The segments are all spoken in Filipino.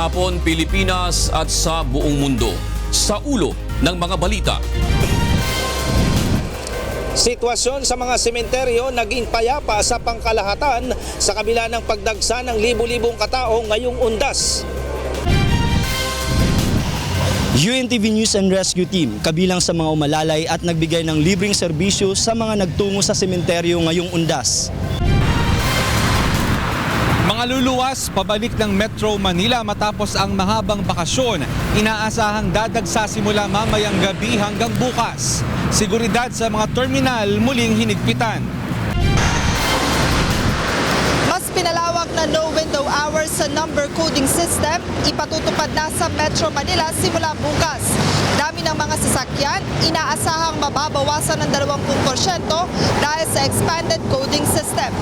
hapon Pilipinas at sa buong mundo. Sa ulo ng mga balita. Sitwasyon sa mga sementeryo naging payapa sa pangkalahatan sa kabila ng pagdagsa ng libu-libong katao ngayong undas. UNTV News and Rescue Team kabilang sa mga umalalay at nagbigay ng libreng serbisyo sa mga nagtungo sa sementeryo ngayong undas. Mga luluwas pabalik ng Metro Manila matapos ang mahabang bakasyon, inaasahang dadagsa simula mamayang gabi hanggang bukas. Seguridad sa mga terminal muling hinigpitan. Mas pinalawak na no window hours sa number coding system, ipatutupad na sa Metro Manila simula bukas. Dami ng mga sasakyan, inaasahang mababawasan ng 20% dahil sa expanded coding system.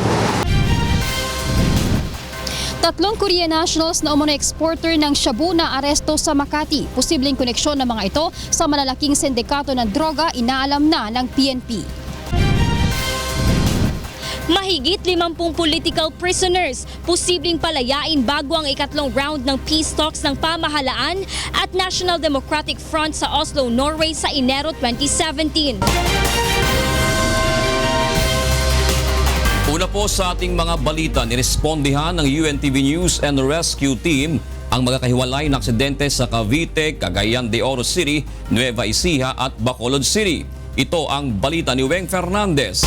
Tatlong Korean nationals na umano exporter ng shabu na aresto sa Makati. Posibleng koneksyon ng mga ito sa malalaking sindikato ng droga inaalam na ng PNP. Mahigit 50 political prisoners, posibleng palayain bago ang ikatlong round ng peace talks ng pamahalaan at National Democratic Front sa Oslo, Norway sa Enero 2017. Una po sa ating mga balita, nirespondihan ng UNTV News and Rescue Team ang magkakahiwalay na aksidente sa Cavite, Cagayan de Oro City, Nueva Ecija at Bacolod City. Ito ang balita ni Weng Fernandez.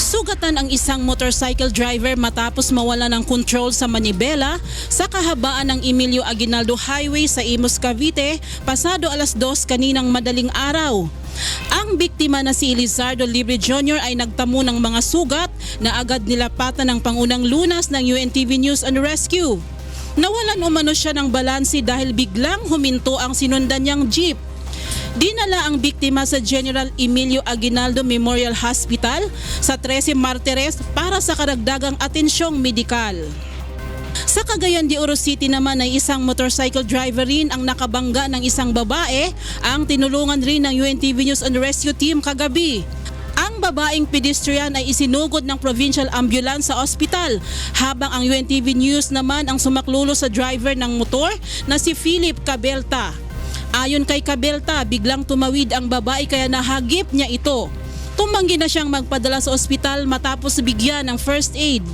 Sugatan ang isang motorcycle driver matapos mawala ng control sa manibela sa kahabaan ng Emilio Aguinaldo Highway sa Imus, Cavite, pasado 2:00 kaninang madaling araw. Ang biktima na si Elizardo Libre Jr. ay nagtamo ng mga sugat na agad nilapatan ng pangunang lunas ng UNTV News and Rescue. Nawalan umano siya ng balanse dahil biglang huminto ang sinundan niyang jeep. Dinala ang biktima sa General Emilio Aguinaldo Memorial Hospital sa 13 Martires para sa karagdagang atensyong medikal. Sa Cagayan de Oro City naman ay isang motorcycle driver rin ang nakabangga ng isang babae, ang tinulungan rin ng UNTV News and Rescue Team kagabi. Ang babaeng pedestrian ay isinugod ng provincial ambulance sa ospital, habang ang UNTV News naman ang sumaklulo sa driver ng motor na si Philip Cabelta. Ayon kay Cabelta, biglang tumawid ang babae kaya nahagip niya ito. Tumanggi na siyang magpadala sa ospital matapos bigyan ng first aid.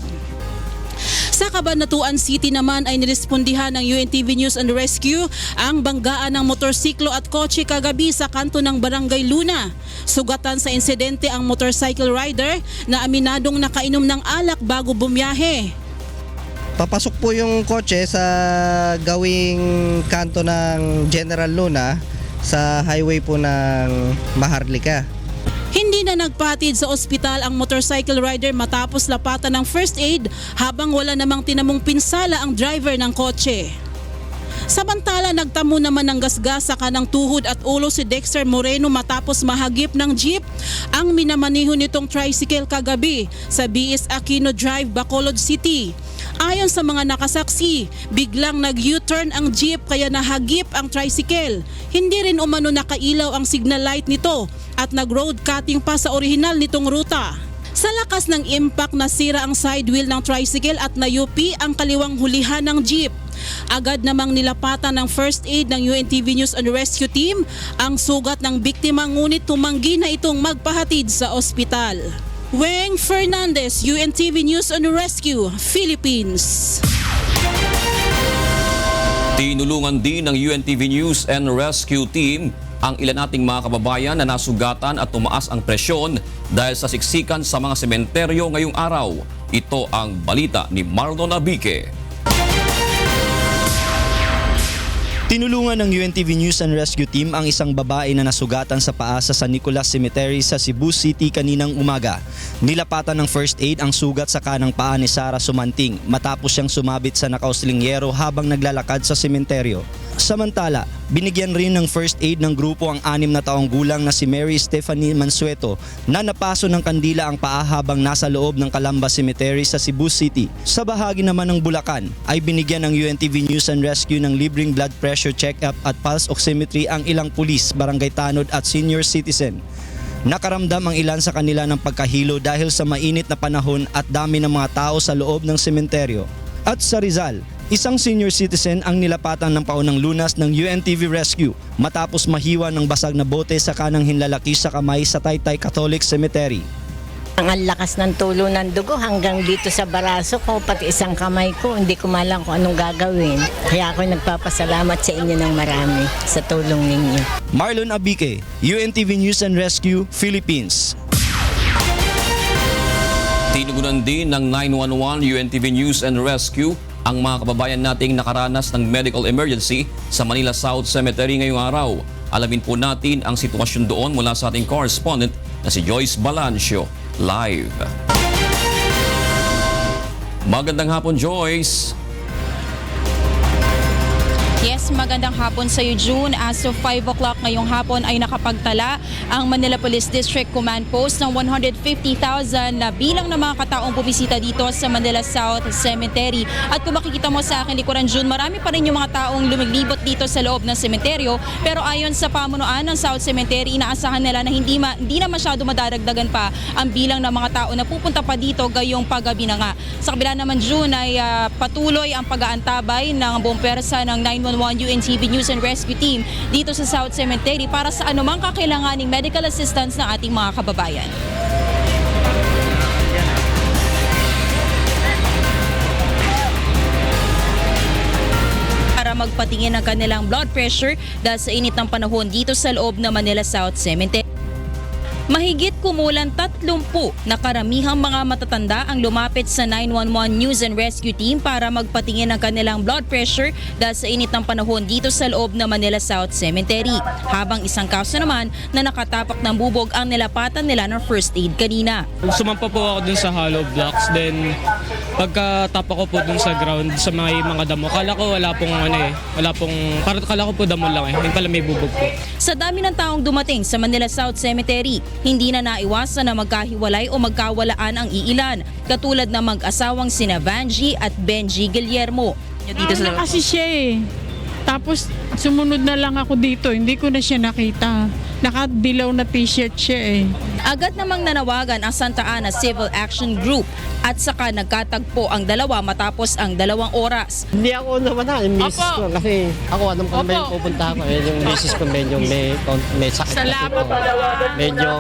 Sa Cabanatuan City naman ay nirespondihan ng UNTV News and Rescue ang banggaan ng motorsiklo at kotse kagabi sa kanto ng Barangay Luna. Sugatan sa insidente ang motorcycle rider na aminadong nakainom ng alak bago bumiyahe. Papasok po yung kotse sa gawing kanto ng General Luna sa highway po ng Maharlika. Hindi na nagpatid sa ospital ang motorcycle rider matapos lapatan ng first aid habang wala namang tinamong pinsala ang driver ng kotse. Samantala, nagtamo naman ng gasgas sa kanang tuhod at ulo si Dexter Moreno matapos mahagip ng jeep ang minamaneho nitong tricycle kagabi sa BS Aquino Drive, Bacolod City. Ayon sa mga nakasaksi, biglang nag-U-turn ang jeep kaya nahagip ang tricycle. Hindi rin umano nakailaw ang signal light nito at nag-road cutting pa sa orihinal nitong ruta. Sa lakas ng impact, nasira ang side wheel ng tricycle at nayupi ang kaliwang hulihan ng jeep. Agad namang nilapatan ng first aid ng UNTV News and Rescue Team ang sugat ng biktima, ngunit tumanggi na itong magpahatid sa ospital. Weng Fernandez, UNTV News and Rescue, Philippines. Tinulungan din ng UNTV News and Rescue Team ang ilan nating mga kababayan na nasugatan at tumaas ang presyon dahil sa siksikan sa mga sementeryo ngayong araw. Ito ang balita ni Marlon Abique. Tinulungan ng UNTV News and Rescue Team ang isang babae na nasugatan sa paa sa San Nicolas Cemetery sa Cebu City kaninang umaga. Nilapatan ng first aid ang sugat sa kanang paa ni Sara Sumanting matapos siyang sumabit sa nakauslingyero habang naglalakad sa sementeryo. Samantala, binigyan rin ng first aid ng grupo ang 6 na taong gulang na si Mary Stephanie Mansueto na napaso ng kandila ang paa habang nasa loob ng Calamba Cemetery sa Cebu City. Sa bahagi naman ng Bulacan ay binigyan ng UNTV News and Rescue ng libreng blood pressure check-up at pulse oximetry ang ilang pulis, barangay tanod at senior citizen. Nakaramdam ang ilan sa kanila ng pagkahilo dahil sa mainit na panahon at dami ng mga tao sa loob ng sementeryo. At sa Rizal, Isang senior citizen ang nilapatan ng paunang lunas ng UNTV Rescue matapos mahiwa ng basag na bote sa kanang hinlalaki sa kamay sa Taytay Catholic Cemetery. Ang lakas ng tulo ng dugo hanggang dito sa baraso ko, pati isang kamay ko, hindi ko malang kung anong gagawin. Kaya ako nagpapasalamat sa inyo ng marami sa tulong ninyo. Marlon Abique, UNTV News and Rescue, Philippines. Tinugunan din ng 911 UNTV News and Rescue ang mga kababayan nating nakaranas ng medical emergency sa Manila South Cemetery ngayong araw. Alamin po natin ang sitwasyon doon mula sa ating correspondent na si Joyce Balancio. Live. Magandang hapon, Joyce. Yes, magandang hapon sa iyo, June. As of 5 o'clock ngayong hapon ay nakapagtala ang Manila Police District Command Post ng 150,000 na bilang ng mga kataong bumisita dito sa Manila South Cemetery. At kung makikita mo sa akin likuran, June, marami pa rin yung mga taong lumiglibot dito sa loob ng sementeryo. Pero ayon sa pamunuan ng South Cemetery, inaasahan nila na hindi na masyado madaragdagan pa ang bilang ng mga tao na pupunta pa dito gayong paggabi na nga. Sa kabila naman, June, ay patuloy ang pag-aantabay ng buong pwersa ng 911 UNTV News and Rescue Team dito sa South Cemetery para sa anumang kakailanganing medical assistance ng ating mga kababayan. Para magpatingin ng kanilang blood pressure dahil sa init ng panahon dito sa loob ng Manila South Cemetery. Mahigit kumulang 30 na karamihang mga matatanda ang lumapit sa 911 News and Rescue Team para magpatingin ng kanilang blood pressure dahil sa init ng panahon dito sa loob ng Manila South Cemetery. Habang isang kaso naman na nakatapak ng bubog ang nilapatan nila ng first aid kanina. Sumampa po ako dun sa hollow blocks, then pagkatapa ko po dun sa ground sa mga damo, kala ko wala pong kala ko po damo lang yung pala may bubog po. Sa dami ng taong dumating sa Manila South Cemetery, hindi na naiwasan na magkahiwalay o magkawalaan ang iilan, katulad ng mag-asawang sina Vanji at Benji Guillermo. Kasi siya Tapos sumunod na lang ako dito, hindi ko na siya nakita. Nakadilaw na t-shirt siya Agad namang nanawagan ang Santa Ana Civil Action Group at saka nagkatagpo ang dalawa matapos ang 2 oras. Hindi ako naman yung misis ko kasi ako alam ko na yung pupunta ako. Yung misis ko medyo may sakit. Salamat. Medyo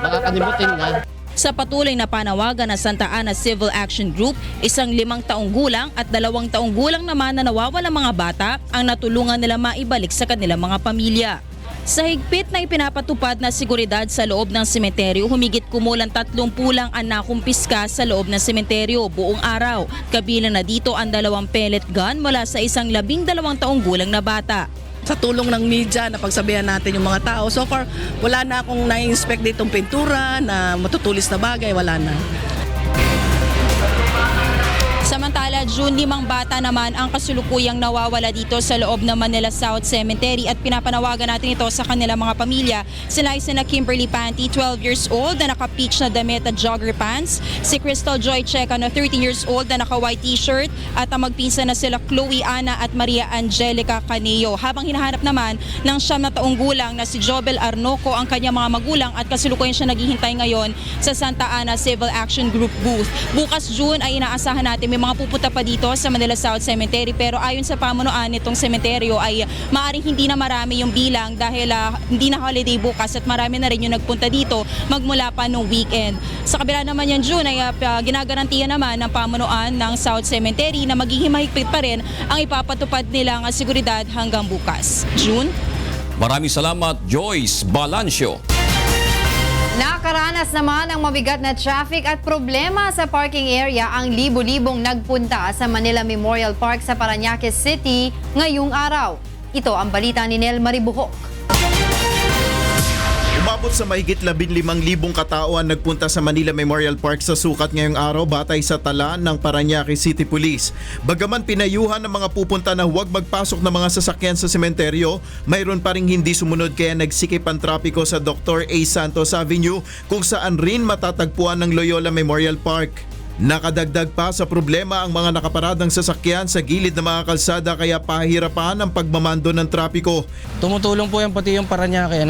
makakalimutin na. Sa patuloy na panawagan ng Santa Ana Civil Action Group, isang 5 taong gulang at 2 taong gulang naman na nawawalang mga bata ang natulungan nila maibalik sa kanilang mga pamilya. Sa higpit na ipinapatupad na seguridad sa loob ng sementeryo, humigit kumulang 30 lang ang nakumpiska sa loob ng sementeryo buong araw. Kabilang na dito ang 2 pellet gun mula sa isang 12 taong gulang na bata. Sa tulong ng media na pagsabihan natin yung mga tao. So far, wala na akong na-inspect ditong pintura na matutulis na bagay, wala na. Samantala, June, 5 bata naman ang kasulukuyang nawawala dito sa loob ng Manila South Cemetery at pinapanawagan natin ito sa kanilang mga pamilya. Sila ay sina Kimberly Panty, 12 years old na naka-peach na damit at jogger pants, si Crystal Joy Checa na 13 years old na naka-white t-shirt at ang magpinsan na sila Chloe Ana at Maria Angelica Caneo. Habang hinahanap naman ng 9 taong gulang na si Jobel Arnoco ang kanyang mga magulang at kasulukuyang siya naghihintay ngayon sa Santa Ana Civil Action Group booth. Bukas, June, ay inaasahan natin may mga pupunta pa dito sa Manila South Cemetery pero ayon sa pamunuan nitong sementeryo ay maaring hindi na marami yung bilang dahil hindi na holiday bukas at marami na rin yung nagpunta dito magmula pa nung weekend. Sa kabila naman yan, June, ay ginagarantiya naman ng pamunuan ng South Cemetery na magiging mahigpit pa rin ang ipapatupad nilang seguridad hanggang bukas. June? Maraming salamat, Joyce Balancio. Nakaranas naman ng mabigat na traffic at problema sa parking area ang libo-libong nagpunta sa Manila Memorial Park sa Parañaque City ngayong araw. Ito ang balita ni Nel Maribuhok. Umabot sa mahigit 15,000 katao ang nagpunta sa Manila Memorial Park sa sukat ngayong araw batay sa tala ng Parañaque City Police. Bagaman pinayuhan ng mga pupunta na huwag magpasok ng mga sasakyan sa sementeryo, mayroon pa ring hindi sumunod kaya nagsikip ang trapiko sa Dr. A. Santos Avenue kung saan rin matatagpuan ng Loyola Memorial Park. Nakadagdag pa sa problema ang mga nakaparadang sasakyan sa gilid ng mga kalsada kaya pahirapan ang pagmamando ng trapiko. Tumutulong po yan pati yung Parañaque,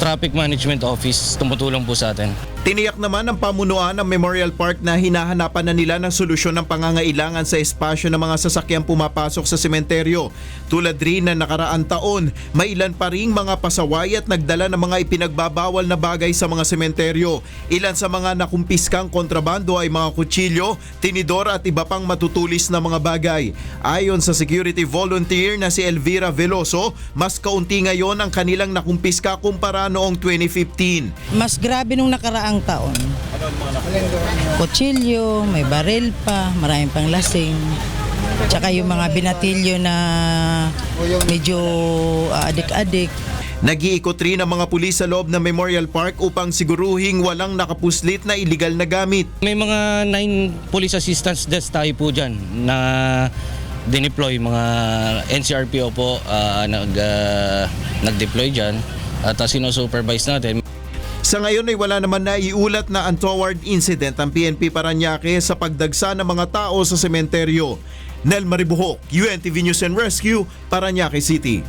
Traffic Management Office tumutulong po sa atin. Tiniyak naman ng pamunuan ng Memorial Park na hinahanapan na nila ng solusyon ng pangangailangan sa espasyo ng mga sasakyang pumapasok sa sementeryo. Tulad rin na nakaraang taon, may ilan pa ring mga pasaway at nagdala ng mga ipinagbabawal na bagay sa mga sementeryo. Ilan sa mga nakumpiskang kontrabando ay mga kutsilyo, tinidor at iba pang matutulis na mga bagay. Ayon sa security volunteer na si Elvira Veloso, mas kaunti ngayon ang kanilang nakumpiska kumpara noong 2015. Mas grabe nung nakaraang taon. Kutsilyo, may baril pa, maraming pang lasing. Tsaka yung mga binatilyo na medyo adik-adik. Nag-iikot rin ang mga pulis sa loob ng Memorial Park upang siguruhing walang nakapuslit na illegal na gamit. May mga 9 police assistance desk tayo po dyan na dineploy, mga NCRPO po nag-deploy dyan at sinusupervise natin. Sa ngayon ay wala naman na iulat na untoward incident ang PNP Parañaque sa pagdagsa ng mga tao sa sementeryo. Nel Maribuhok, UNTV News and Rescue, Parañaque City.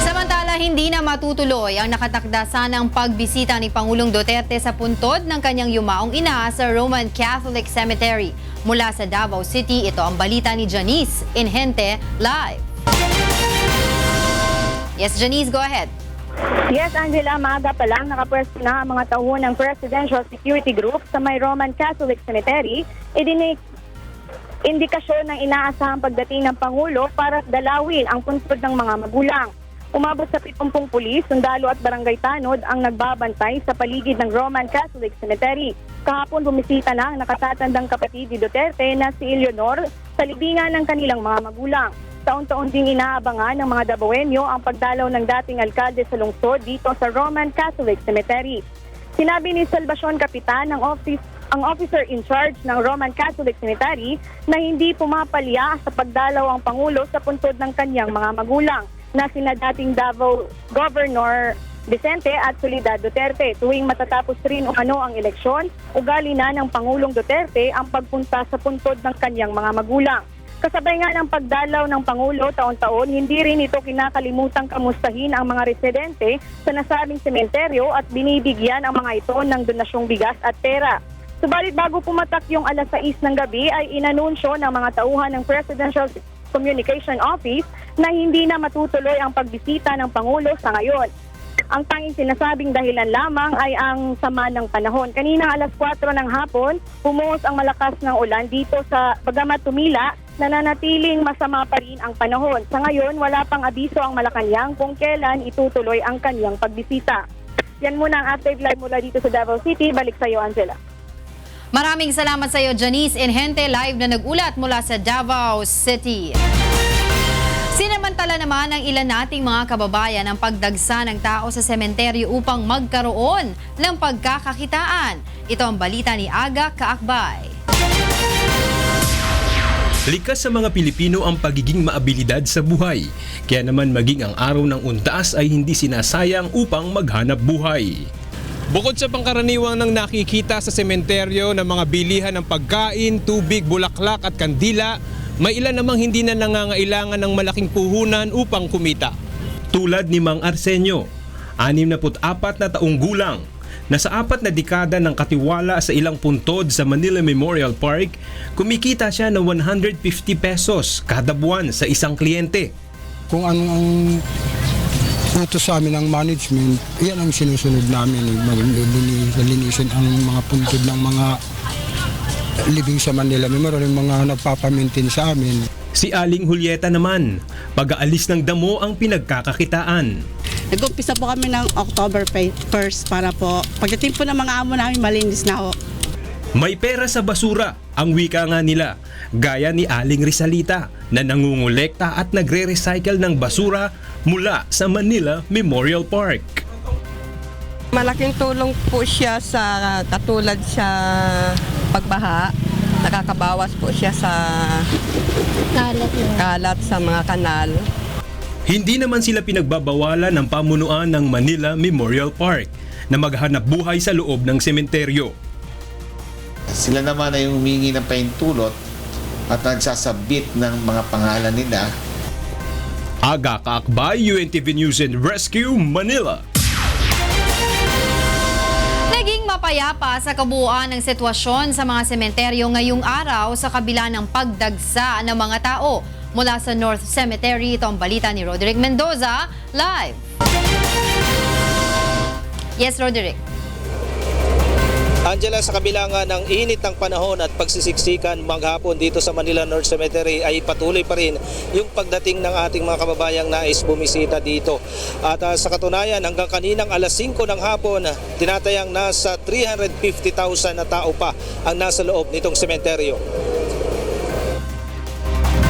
Samantala, hindi na matutuloy ang nakatakda sanang pagbisita ni Pangulong Duterte sa puntod ng kanyang yumaong ina sa Roman Catholic Cemetery. Mula sa Davao City, ito ang balita ni Janice Inhente live. Yes, Janice, go ahead. Yes, Angela, maaga pa lang nakapwesto na ang mga tauhan ng Presidential Security Group sa may Roman Catholic Cemetery. Indikasyon ng inaasahang pagdating ng Pangulo para dalawin ang puntod ng mga magulang. Umabot sa 70 pulis, sundalo at barangay tanod ang nagbabantay sa paligid ng Roman Catholic Cemetery. Kahapon bumisita na ang nakatatandang kapatid ni Duterte na si Eleanor sa libingan ng kanilang mga magulang. Taon-taon ding inaabangan ng mga Dabawenyo ang pagdalaw ng dating alkalde sa lungsod dito sa Roman Catholic Cemetery. Sinabi ni Salvacion Capitan ang officer in charge ng Roman Catholic Cemetery na hindi pumapalya sa pagdalaw ang Pangulo sa puntod ng kanyang mga magulang na sina dating Davao Governor Vicente at Soledad Duterte. Tuwing matatapos rin ang eleksyon, ugali na ng Pangulong Duterte ang pagpunta sa puntod ng kanyang mga magulang. Kasabay nga ng pagdalaw ng Pangulo taon-taon, hindi rin ito kinakalimutang kamustahin ang mga residente sa nasabing sementeryo at binibigyan ang mga ito ng donasyong bigas at pera. Subalit bago pumatak yung alas 6 ng gabi ay inanunsyo ng mga tauhan ng Presidential Communication Office na hindi na matutuloy ang pagbisita ng Pangulo sa ngayon. Ang tanging sinasabing dahilan lamang ay ang sama ng panahon. Kanina alas 4 ng hapon, bumuhos ang malakas ng ulan dito sa Bagamat Tumila, nananatiling masama pa rin ang panahon. Sa ngayon, wala pang abiso ang Malacanang kung kailan itutuloy ang kanyang pagbisita. Yan muna ang update live mula dito sa Davao City. Balik sa iyo, Angela. Maraming salamat sa iyo, Janice Inhente, live na nag-ulat mula sa Davao City. Sinamantala naman ng ilan nating mga kababayan ang pagdagsa ng tao sa sementeryo upang magkaroon ng pagkakakitaan. Ito ang balita ni Aga Kaakbay. Likas sa mga Pilipino ang pagiging maabilidad sa buhay. Kaya naman maging ang araw ng undas ay hindi sinasayang upang maghanap buhay. Bukod sa pangkaraniwang nang nakikita sa sementeryo ng mga bilihan ng pagkain, tubig, bulaklak at kandila, may ilan namang hindi na nangangailangan ng malaking puhunan upang kumita. Tulad ni Mang Arsenio, 64 na taong gulang, na sa 4 na dekada ng katiwala sa ilang puntod sa Manila Memorial Park, kumikita siya ng 150 pesos kada buwan sa isang kliyente. Kung anong ang utos sa amin ng management, yan ang sinusunod namin. Malinisin ang mga puntod ng mga living sa Manila Memorial, yung mga nagpapamintin sa amin. Si Aling Julieta naman, pag-aalis ng damo ang pinagkakakitaan. Nag-umpisa po kami ng October 1st para po pagdating po ng mga amo namin malinis na ho. May pera sa basura, ang wika nga nila, gaya ni Aling Rizalita na nangungulekta at nagre-recycle ng basura mula sa Manila Memorial Park. Malaking tulong po siya sa katulad sa pagbaha. Nakakabawas po siya sa kalat sa mga kanal. Hindi naman sila pinagbabawalan ng pamunuan ng Manila Memorial Park na maghanap buhay sa loob ng sementeryo. Sila naman ay humingi ng pahintulot at nagsasabit ng mga pangalan nila. Aga Kaakbay, UNTV News and Rescue, Manila. Naging mapayapa sa kabuuan ng sitwasyon sa mga sementeryo ngayong araw sa kabila ng pagdagsa ng mga tao. Mula sa North Cemetery, ito ang balita ni Roderick Mendoza, live. Yes, Roderick. Angela, sa kabila nga ng init ng panahon at pagsisiksikan maghapon dito sa Manila North Cemetery ay patuloy pa rin yung pagdating ng ating mga kababayang nais bumisita dito. At sa katunayan, hanggang kaninang alas 5 ng hapon, tinatayang nasa 350,000 na tao pa ang nasa loob nitong sementeryo.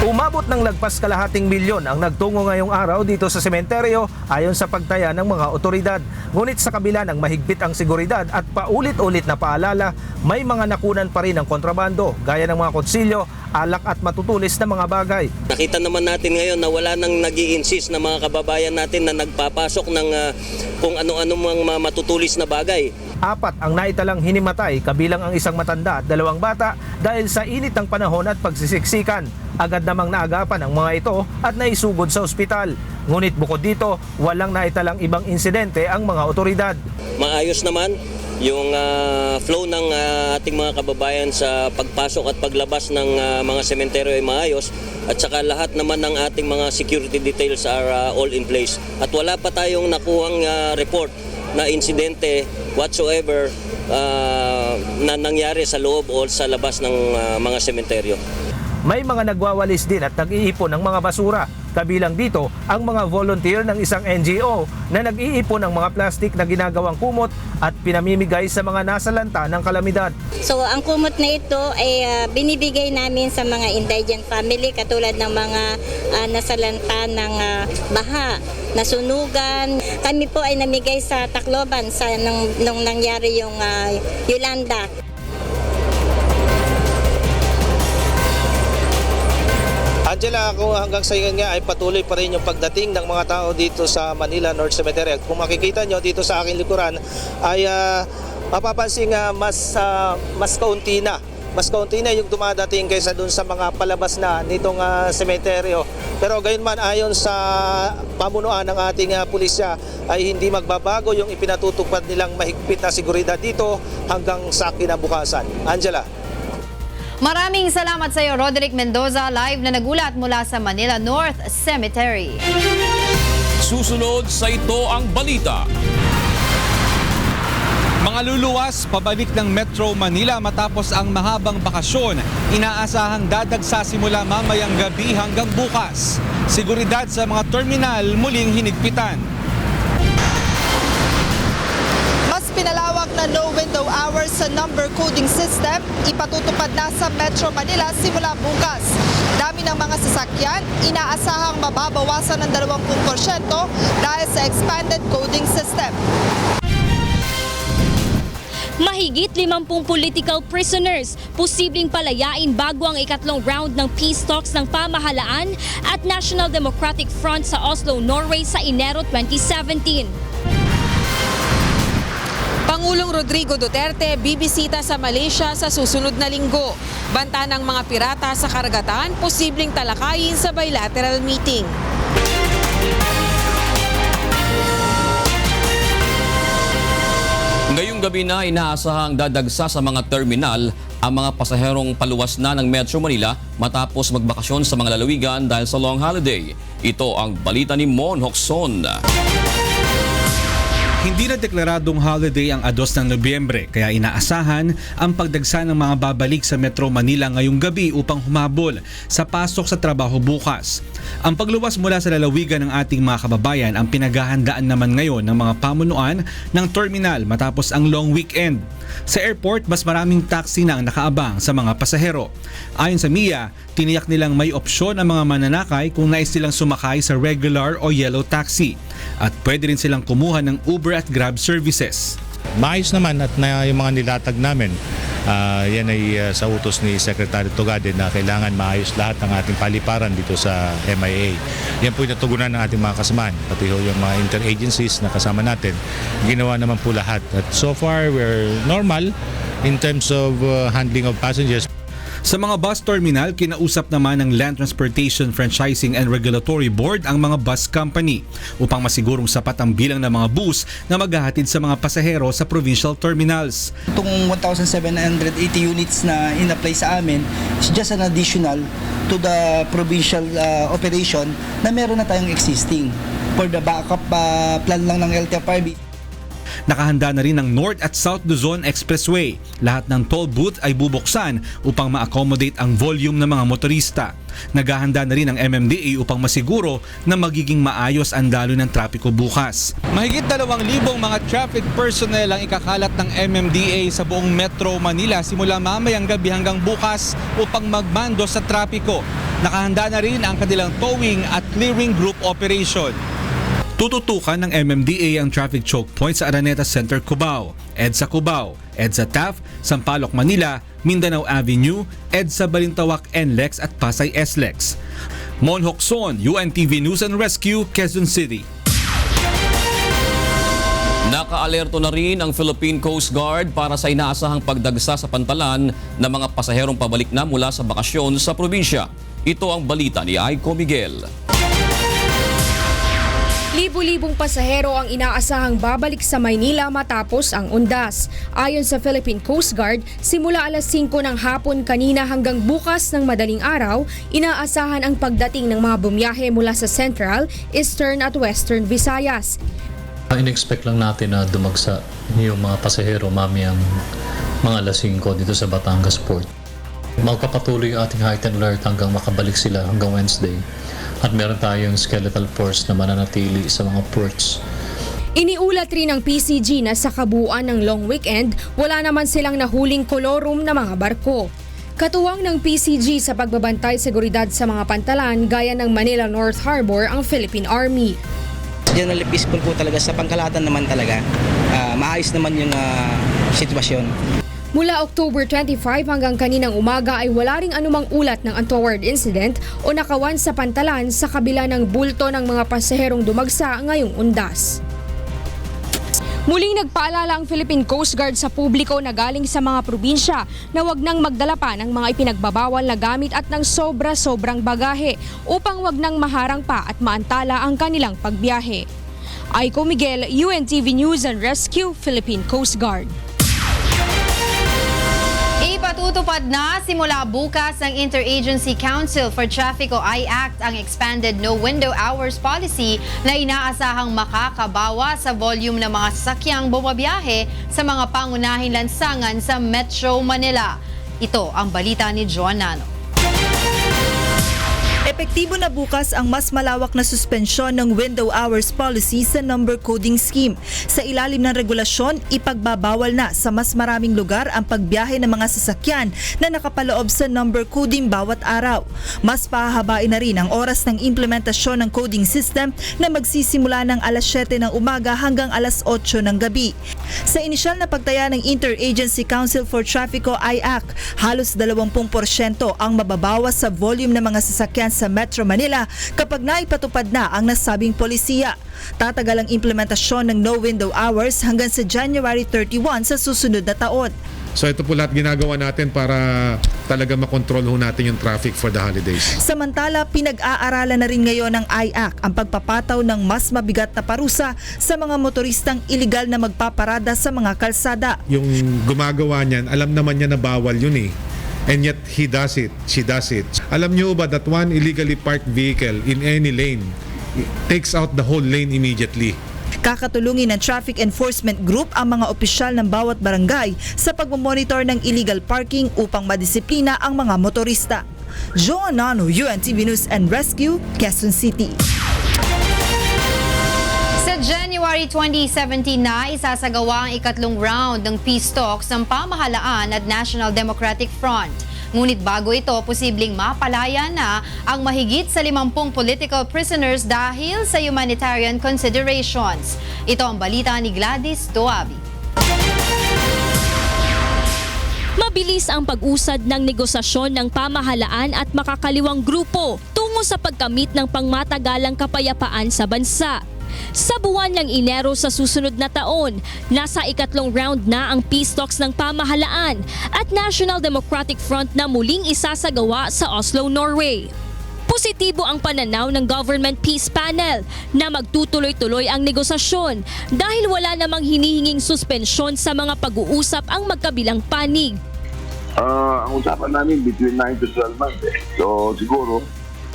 Umabot ng lagpas kalahating milyon ang nagtungo ngayong araw dito sa sementeryo ayon sa pagtaya ng mga otoridad. Ngunit sa kabila ng mahigpit ang seguridad at paulit-ulit na paalala, may mga nakunan pa rin ang kontrabando gaya ng mga kutsilyo, alak at matutulis na mga bagay. Nakita naman natin ngayon na wala nang nag-i-insist na mga kababayan natin na nagpapasok ng kung ano-ano mga matutulis na bagay. 4 ang naitalang hinimatay, kabilang ang isang matanda at 2 bata dahil sa init ng panahon at pagsisiksikan. Agad namang naagapan ang mga ito at naisugod sa ospital. Ngunit bukod dito, walang naitalang ibang insidente ang mga otoridad. Maayos naman yung flow ng ating mga kababayan sa pagpasok at paglabas ng mga sementeryo ay maayos at saka lahat naman ng ating mga security details are all in place. At wala pa tayong nakuhang report na insidente whatsoever na nangyari sa loob o sa labas ng mga sementeryo. May mga nagwawalis din at nag-iipon ng mga basura. Kabilang dito ang mga volunteer ng isang NGO na nag-iipon ng mga plastik na ginagawang kumot at pinamimigay sa mga nasalanta ng kalamidad. So ang kumot na ito ay binibigay namin sa mga indigent family katulad ng mga nasalanta ng baha, nasunugan. Kami po ay namigay sa Tacloban nung nangyari yung Yolanda. Angela, kung hanggang sa ngayon nga ay patuloy pa rin yung pagdating ng mga tao dito sa Manila North Cemetery. Kung makikita nyo dito sa aking likuran ay mapapansin mas kaunti na. Mas kaunti na yung dumadating kaysa dun sa mga palabas na nitong sementeryo. Pero gayon man, ayon sa pamunuan ng ating pulisya ay hindi magbabago yung ipinatutupad nilang mahigpit na seguridad dito hanggang sa kinabukasan. Angela. Maraming salamat sa iyo, Roderick Mendoza, live na nagulat mula sa Manila North Cemetery. Susunod sa ito ang balita. Mga luluwas pabalik ng Metro Manila matapos ang mahabang bakasyon. Inaasahang dadagsa simula mamayang gabi hanggang bukas. Seguridad sa mga terminal muling hinigpitan. Pinalawak na no window hours sa number coding system, ipatutupad na sa Metro Manila simula bukas. Dami ng mga sasakyan, inaasahang mababawasan ng 20% dahil sa expanded coding system. Mahigit 50 political prisoners, posibleng palayain bago ang ikatlong round ng peace talks ng pamahalaan at National Democratic Front sa Oslo, Norway sa Enero 2017. Pangulong Rodrigo Duterte bibisita sa Malaysia sa susunod na linggo. Banta ng mga pirata sa karagatan, posibleng talakayin sa bilateral meeting. Ngayong gabi na inaasahang dadagsa sa mga terminal ang mga pasaherong paluwas na ng Metro Manila matapos magbakasyon sa mga lalawigan dahil sa long holiday. Ito ang balita ni Mon Hokson. Hindi na deklaradong holiday ang 2 ng Nobyembre kaya inaasahan ang pagdagsa ng mga babalik sa Metro Manila ngayong gabi upang humabol sa pasok sa trabaho bukas. Ang pagluwas mula sa lalawigan ng ating mga kababayan ang pinaghahandaan naman ngayon ng mga pamunuan ng terminal matapos ang long weekend. Sa airport, mas maraming taxi na ang nakaabang sa mga pasahero. Ayon sa MIA, tiniyak nilang may opsyon ang mga mananakay kung nais silang sumakay sa regular o yellow taxi at pwede rin silang kumuha ng Uber at Grab services. Maayos naman at na yung mga nilatag namin, yan ay sa utos ni Secretary Tugade na kailangan maayos lahat ng ating paliparan dito sa MIA. Yan po yung natugunan ng ating mga kasamahan, pati yung mga interagencies na kasama natin. Ginawa naman po lahat. At so far, we're normal in terms of handling of passengers. Sa mga bus terminal, kinausap naman ng Land Transportation Franchising and Regulatory Board ang mga bus company upang masigurong sapat ang bilang ng mga bus na maghahatid sa mga pasahero sa provincial terminals. Itong 1,780 units na in-apply sa amin is just an additional to the provincial operation na meron na tayong existing. For the backup plan lang ng LTFRB. Nakahanda na rin ang North at South Luzon Expressway. Lahat ng toll booth ay bubuksan upang ma-accommodate ang volume ng mga motorista. Naghahanda na rin ang MMDA upang masiguro na magiging maayos ang daloy ng trapiko bukas. Mahigit 2,000 mga traffic personnel ang ikakalat ng MMDA sa buong Metro Manila simula mamayang gabi hanggang bukas upang magmando sa trapiko. Nakahanda na rin ang kanilang towing at clearing group operation. Tututukan ng MMDA ang traffic choke points sa Araneta Center, Cubao, EDSA Cubao, EDSA Taft, Sampaloc, Manila, Mindanao Avenue, EDSA Balintawak, NLEX at Pasay SLEX. Mon Hocson, UNTV News and Rescue, Quezon City. Naka-alerto na rin ang Philippine Coast Guard para sa inaasahang pagdagsa sa pantalan ng mga pasaherong pabalik na mula sa bakasyon sa probinsya. Ito ang balita ni Aiko Miguel. Libu-libong pasahero ang inaasahang babalik sa Maynila matapos ang undas. Ayon sa Philippine Coast Guard, simula alas 5 ng hapon kanina hanggang bukas ng madaling araw, inaasahan ang pagdating ng mga bumiyahe mula sa Central, Eastern at Western Visayas. In-expect lang natin na dumagsa yung mga pasahero mamayang mga alas 5 dito sa Batangas Port. Magpapatuloy yung ating heightened alert hanggang makabalik sila hanggang Wednesday. At meron tayong skeletal force na mananatili sa mga ports. Iniulat rin ng PCG na sa kabuuan ng long weekend, wala naman silang nahuling kolorum na mga barko. Katuwang ng PCG sa pagbabantay seguridad sa mga pantalan gaya ng Manila North Harbor ang Philippine Army. Generally peaceful po talaga sa pangkalahatan naman talaga. Maayos naman yung sitwasyon. Mula October 25 hanggang kaninang umaga ay wala ring anumang ulat ng untoward incident o nakawan sa pantalan sa kabila ng bulto ng mga pasaherong dumagsa ngayong undas. Muling nagpaalala ang Philippine Coast Guard sa publiko na galing sa mga probinsya na wag nang magdala pa ng mga ipinagbabawal na gamit at ng sobra-sobrang bagahe upang wag nang maharang pa at maantala ang kanilang pagbiyahe. Aiko Miguel, UNTV News and Rescue, Philippine Coast Guard. Ipatutupad na simula bukas ng Interagency Council for Traffic o I-ACT ang expanded no window hours policy na inaasahang makakabawa sa volume ng mga sasakyang bumabiyahe sa mga pangunahing lansangan sa Metro Manila. Ito ang balita ni Joan Nano. Epektibo na bukas ang mas malawak na suspensyon ng window hours policy sa number coding scheme. Sa ilalim ng regulasyon, ipagbabawal na sa mas maraming lugar ang pagbiyahe ng mga sasakyan na nakapaloob sa number coding bawat araw. Mas pahahabain na rin ang oras ng implementasyon ng coding system na magsisimula ng alas 7 ng umaga hanggang alas 8 ng gabi. Sa inisyal na pagtaya ng Interagency Council for Traffic o I-ACT, halos 20% ang mababawas sa volume ng mga sasakyan sa Metro Manila kapag naipatupad na ang nasabing polisiya. Tatagal ang implementasyon ng no window hours hanggang sa January 31 sa susunod na taon. So ito po lahat ginagawa natin para talaga makontrol ho natin yung traffic for the holidays. Samantala, pinag-aaralan na rin ngayon ng I-ACT ang pagpapataw ng mas mabigat na parusa sa mga motoristang iligal na magpaparada sa mga kalsada. Yung gumagawa niyan, alam naman niya na bawal yun eh. And yet he does it, she does it. Alam niyo ba that one illegally parked vehicle in any lane takes out the whole lane immediately? Kakatulungin ng Traffic Enforcement Group ang mga opisyal ng bawat barangay sa pagmamonitor ng illegal parking upang madisiplina ang mga motorista. Joan Nano, UNTV News and Rescue, Quezon City. Sa January 2017 na isasagawa ang ikatlong round ng peace talks ng pamahalaan at National Democratic Front. Ngunit bago ito, posibleng mapalaya na ang mahigit sa 50 political prisoners dahil sa humanitarian considerations. Ito ang balita ni Gladys Toabi. Mabilis ang pag-usad ng negosasyon ng pamahalaan at makakaliwang grupo tungo sa pagkamit ng pangmatagalang kapayapaan sa bansa. Sa buwan ng Enero sa susunod na taon, nasa ikatlong round na ang peace talks ng pamahalaan at National Democratic Front na muling isasagawa sa Oslo, Norway. Positibo ang pananaw ng Government Peace Panel na magtutuloy-tuloy ang negosasyon dahil wala namang hinihinging suspensyon sa mga pag-uusap ang magkabilang panig. Ang usapan namin between 9 to 12 months. So siguro,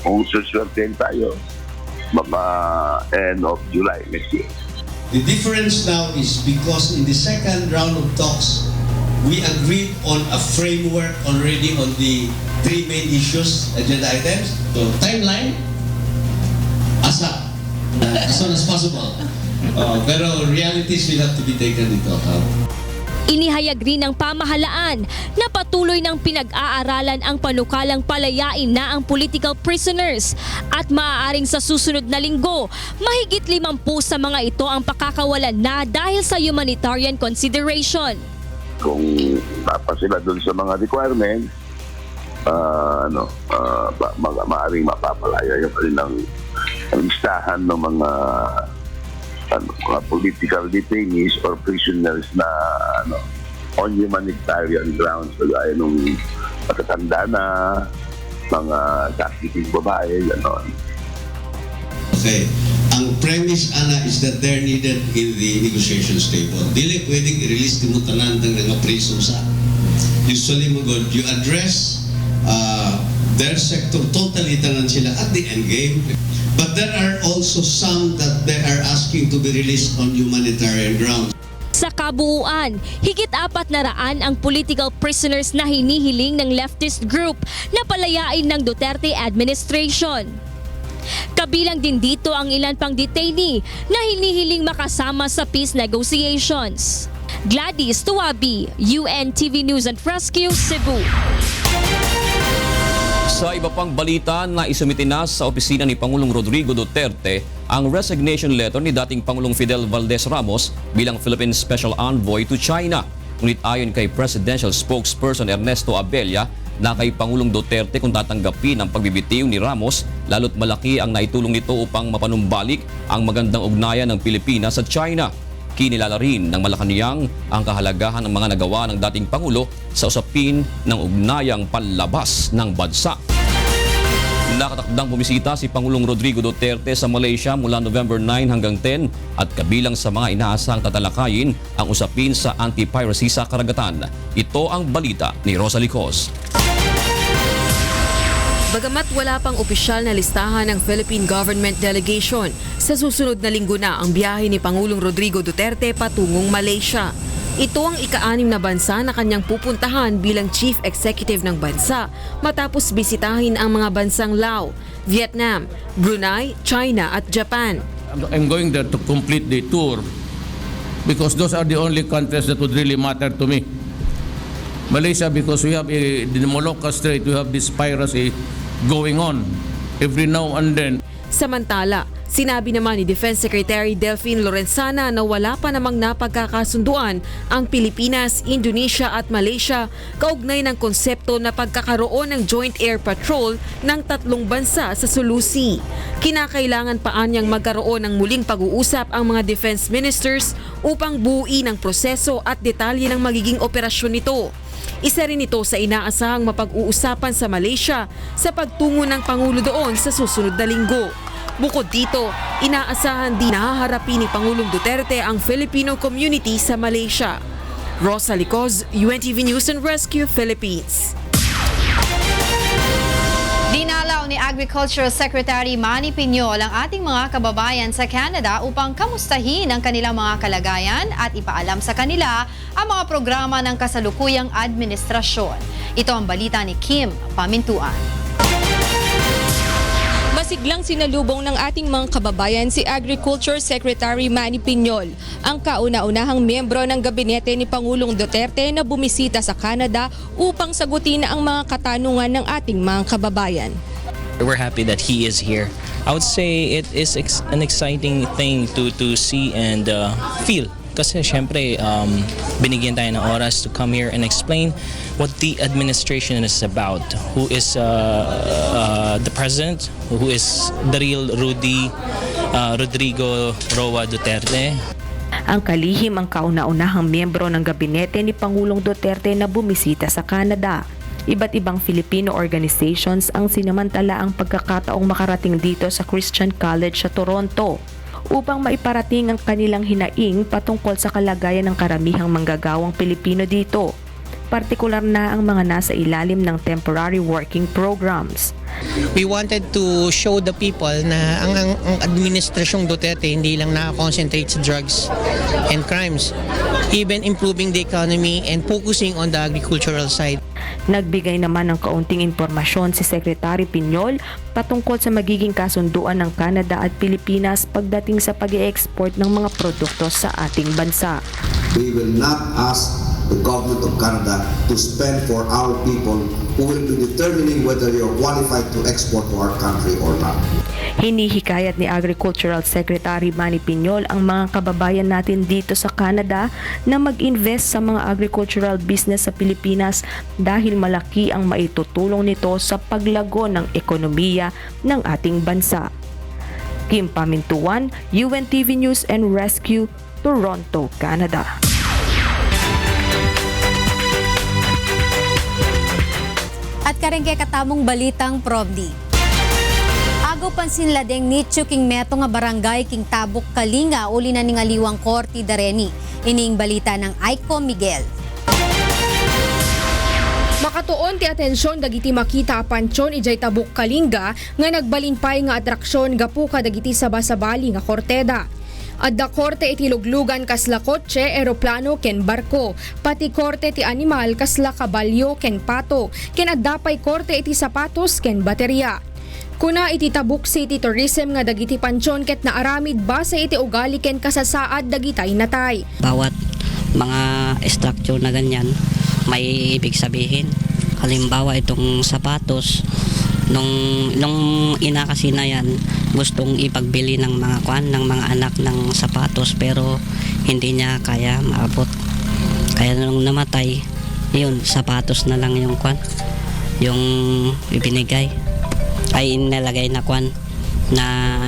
kung suswertein tayo, baka end of July next year. The difference now is because in the second round of talks, we agreed on a framework already on the 3 main issues, agenda items. So timeline, ASAP, as soon as possible. Pero realities will have to be taken into account. Inihayag rin ng pamahalaan na patuloy ng pinag-aaralan ang panukalang palayain na ang political prisoners at maaaring sa susunod na linggo, mahigit 50 sa mga ito ang pakakawalan na dahil sa humanitarian consideration. Kung tapa sila dun sa mga requirements, maaaring mapapalaya yung kanilang listahan ng mga political detainees or prisoners na on humanitarian grounds, kagaya nung matatanda na, mga sakiting babae, gano'n. Okay. Ang premise, Ana, is that they're needed in the negotiations table. Dili pwedeng i-release mo tanan ng mga prisons sa. Usually mo God, you address their sector, totally tanan sila at the end game. But there are also some that they are asking to be released on humanitarian grounds. Sa kabuuan, higit 400 ang political prisoners na hinihiling ng leftist group na palayain ng Duterte administration. Kabilang din dito ang ilan pang detainee na hinihiling makasama sa peace negotiations. Gladys Tuwabi, UNTV News and Rescue, Cebu. Sa iba pang balita, na isumite na sa opisina ni Pangulong Rodrigo Duterte ang resignation letter ni dating Pangulong Fidel Valdez Ramos bilang Philippine Special Envoy to China. Ngunit ayon kay Presidential Spokesperson Ernesto Abella, na kay Pangulong Duterte kung tatanggapin ang pagbibitiw ni Ramos, lalo't malaki ang naitulong nito upang mapanumbalik ang magandang ugnayan ng Pilipinas at China. Kinilala rin ng Malacanang ang kahalagahan ng mga nagawa ng dating Pangulo sa usapin ng ugnayang panlabas ng bansa. Nakatakdang bumisita si Pangulong Rodrigo Duterte sa Malaysia mula November 9 hanggang 10 at kabilang sa mga inaasahang tatalakayin ang usapin sa anti-piracy sa karagatan. Ito ang balita ni Rosa Licos. Bagamat wala pang opisyal na listahan ng Philippine Government Delegation, sa susunod na linggo na ang biyahe ni Pangulong Rodrigo Duterte patungong Malaysia. Ito ang ika-6 na bansa na kanyang pupuntahan bilang Chief Executive ng bansa matapos bisitahin ang mga bansang Laos, Vietnam, Brunei, China at Japan. I'm going there to complete the tour because those are the only countries that would really matter to me. Malaysia, because we have the Malacca Strait, we have this piracy going on every now and then. Samantala, sinabi naman ni Defense Secretary Delphine Lorenzana na wala pa namang napagkakasunduan ang Pilipinas, Indonesia at Malaysia kaugnay ng konsepto na pagkakaroon ng Joint Air Patrol ng 3 bansa sa Sulu Sea. Kinakailangan pa anyang magkaroon ng muling pag-uusap ang mga defense ministers upang buuin ang proseso at detalye ng magiging operasyon nito. Isa rin ito sa inaasahang mapag-uusapan sa Malaysia sa pagtungo ng Pangulo doon sa susunod na linggo. Bukod dito, inaasahan din na haharapin ni Pangulong Duterte ang Filipino community sa Malaysia. Rosa Licos, UNTV News and Rescue, Philippines. Dinalaw ni Agricultural Secretary Manny Piñol ang ating mga kababayan sa Canada upang kamustahin ang kanilang mga kalagayan at ipaalam sa kanila ang mga programa ng kasalukuyang administrasyon. Ito ang balita ni Kim Pamintuan. Masiglang sinalubong ng ating mga kababayan si Agriculture Secretary Manny Piñol, ang kauna-unahang miyembro ng gabinete ni Pangulong Duterte na bumisita sa Canada upang sagutin ang mga katanungan ng ating mga kababayan. We're happy that he is here. I would say it is an exciting thing to see and feel. Kasi syempre, binigyan tayo ng oras to come here and explain what the administration is about. Who is the president, who is the real Rudy Rodrigo Roa Duterte. Ang kalihim ang kauna-unahang miyembro ng gabinete ni Pangulong Duterte na bumisita sa Canada. Iba't ibang Filipino organizations ang sinamantala ang pagkakataong makarating dito sa Christian College sa Toronto upang maiparating ang kanilang hinaing patungkol sa kalagayan ng karamihang manggagawang Pilipino dito, partikular na ang mga nasa ilalim ng temporary working programs. We wanted to show the people na ang administrasyong Duterte hindi lang nakakonsentrate sa drugs and crimes, even improving the economy and focusing on the agricultural side. Nagbigay naman ng kaunting impormasyon si Secretary Piñol patungkol sa magiging kasunduan ng Canada at Pilipinas pagdating sa pag-i-export ng mga produkto sa ating bansa. We will not ask the government of Canada to spend for our people who will be determining whether you're qualified to export to our country or not. Hinihikayat ni Agricultural Secretary Manny Piñol ang mga kababayan natin dito sa Canada na mag-invest sa mga agricultural business sa Pilipinas dahil malaki ang maitutulong nito sa paglago ng ekonomiya ng ating bansa. Kim Pamintuan, UNTV News and Rescue, Toronto, Canada. At karengke katamong balitang Provdi. Agaw pansin ladeng ni Chuking Meto nga barangay King Tabuk Kalinga uli na ningaliwang Korte Dareni. Ining balita ng Aiko Miguel. Makatuon ti atensyon dagiti makita apansyon ijay Tabuk Kalinga nga nagbalinpay nga atraksyon gapuka dagiti sabasabali nga korteda. Adda korte iti luglugan kasla kotse, eroplano ken barko, pati korte ti animal kasla kabalyo ken pato, ken addapay korte iti sapatos ken baterya. Kuna iti Tabuk City Tourism nga dagiti pansyon ket naaramid base iti ugali ken kasasaad dagitay natay. Bawat mga structure na ganyan may ibig sabihin. Halimbawa itong sapatos, nung ina kasi na yan gustong ipagbili ng mga ng mga anak ng sapatos pero hindi niya kaya maabot. Kaya nung namatay, yun sapatos na lang yung yung ibinigay ay inilagay na na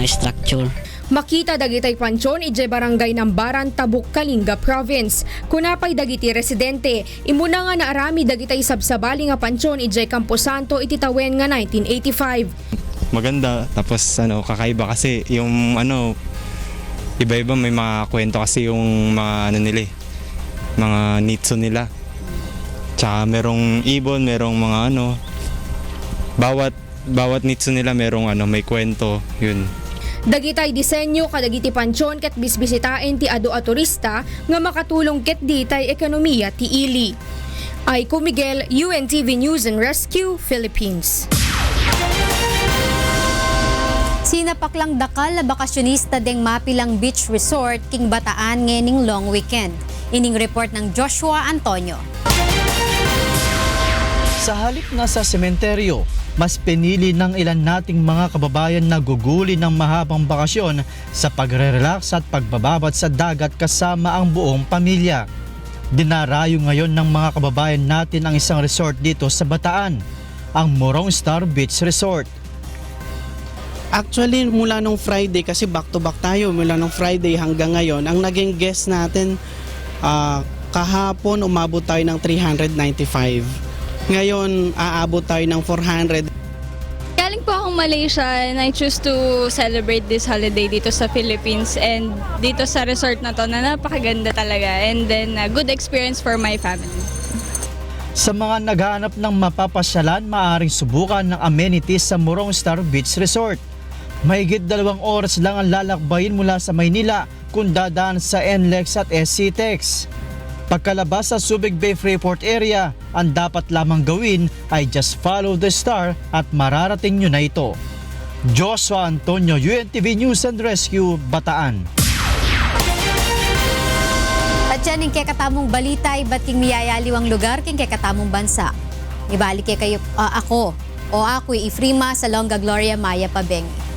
structure. Makita dagitay pansyon ijay barangay ng Baran, Tabuk, Kalinga Province. Kunapay dagiti residente, imuna nga naarami dagitay sabsabali nga pansyon ijay Camposanto iti tawen nga 1985. Maganda, tapos kakaiba kasi yung iba-iba may mga kwento kasi yung mga nila mga nitso nila. Tsaka merong ibon, merong mga bawat nitso nila merong may kwento, yun. Dagitay disenyo kadagiti pansyon ket bisbisitaen ti adu a turista nga makatulong ket ditay ekonomiya ti ili. Aiko Miguel, UNTV News and Rescue, Philippines. Sinapaklang dakal na bakasyonista deng mapilang beach resort king Bataan ngening long weekend. Ining report ng Joshua Antonio. Sa halip na sa sementeryo, mas pinili ng ilan nating mga kababayan na guguli ng mahabang bakasyon sa pagre-relax at pagbababat sa dagat kasama ang buong pamilya. Dinarayo ngayon ng mga kababayan natin ang isang resort dito sa Bataan, ang Morong Star Beach Resort. Actually, mula nung Friday, kasi back-to-back tayo, mula nung Friday hanggang ngayon, ang naging guest natin kahapon umabot tayo ng 395. Ngayon, aabot tayo ng 400. Galing po akong Malaysia and I choose to celebrate this holiday dito sa Philippines and dito sa resort na to na napakaganda talaga and then a good experience for my family. Sa mga naghahanap ng mapapasyalan, maaaring subukan ng amenities sa Morong Star Beach Resort. Mahigit 2 oras lang ang lalakbayin mula sa Maynila kung dadaan sa NLEX at SCTEX. Pagkalabas sa Subic Bay Freeport area, ang dapat lamang gawin ay just follow the star at mararating nyo na ito. Joshua Antonio, UNTV News and Rescue, Bataan. At yan yung kekatamong balita, ba't king miyayaliwang lugar king kekatamong bansa. Ibalik kayo ako'y Ifrima sa Longga Gloria Maya Pabengi.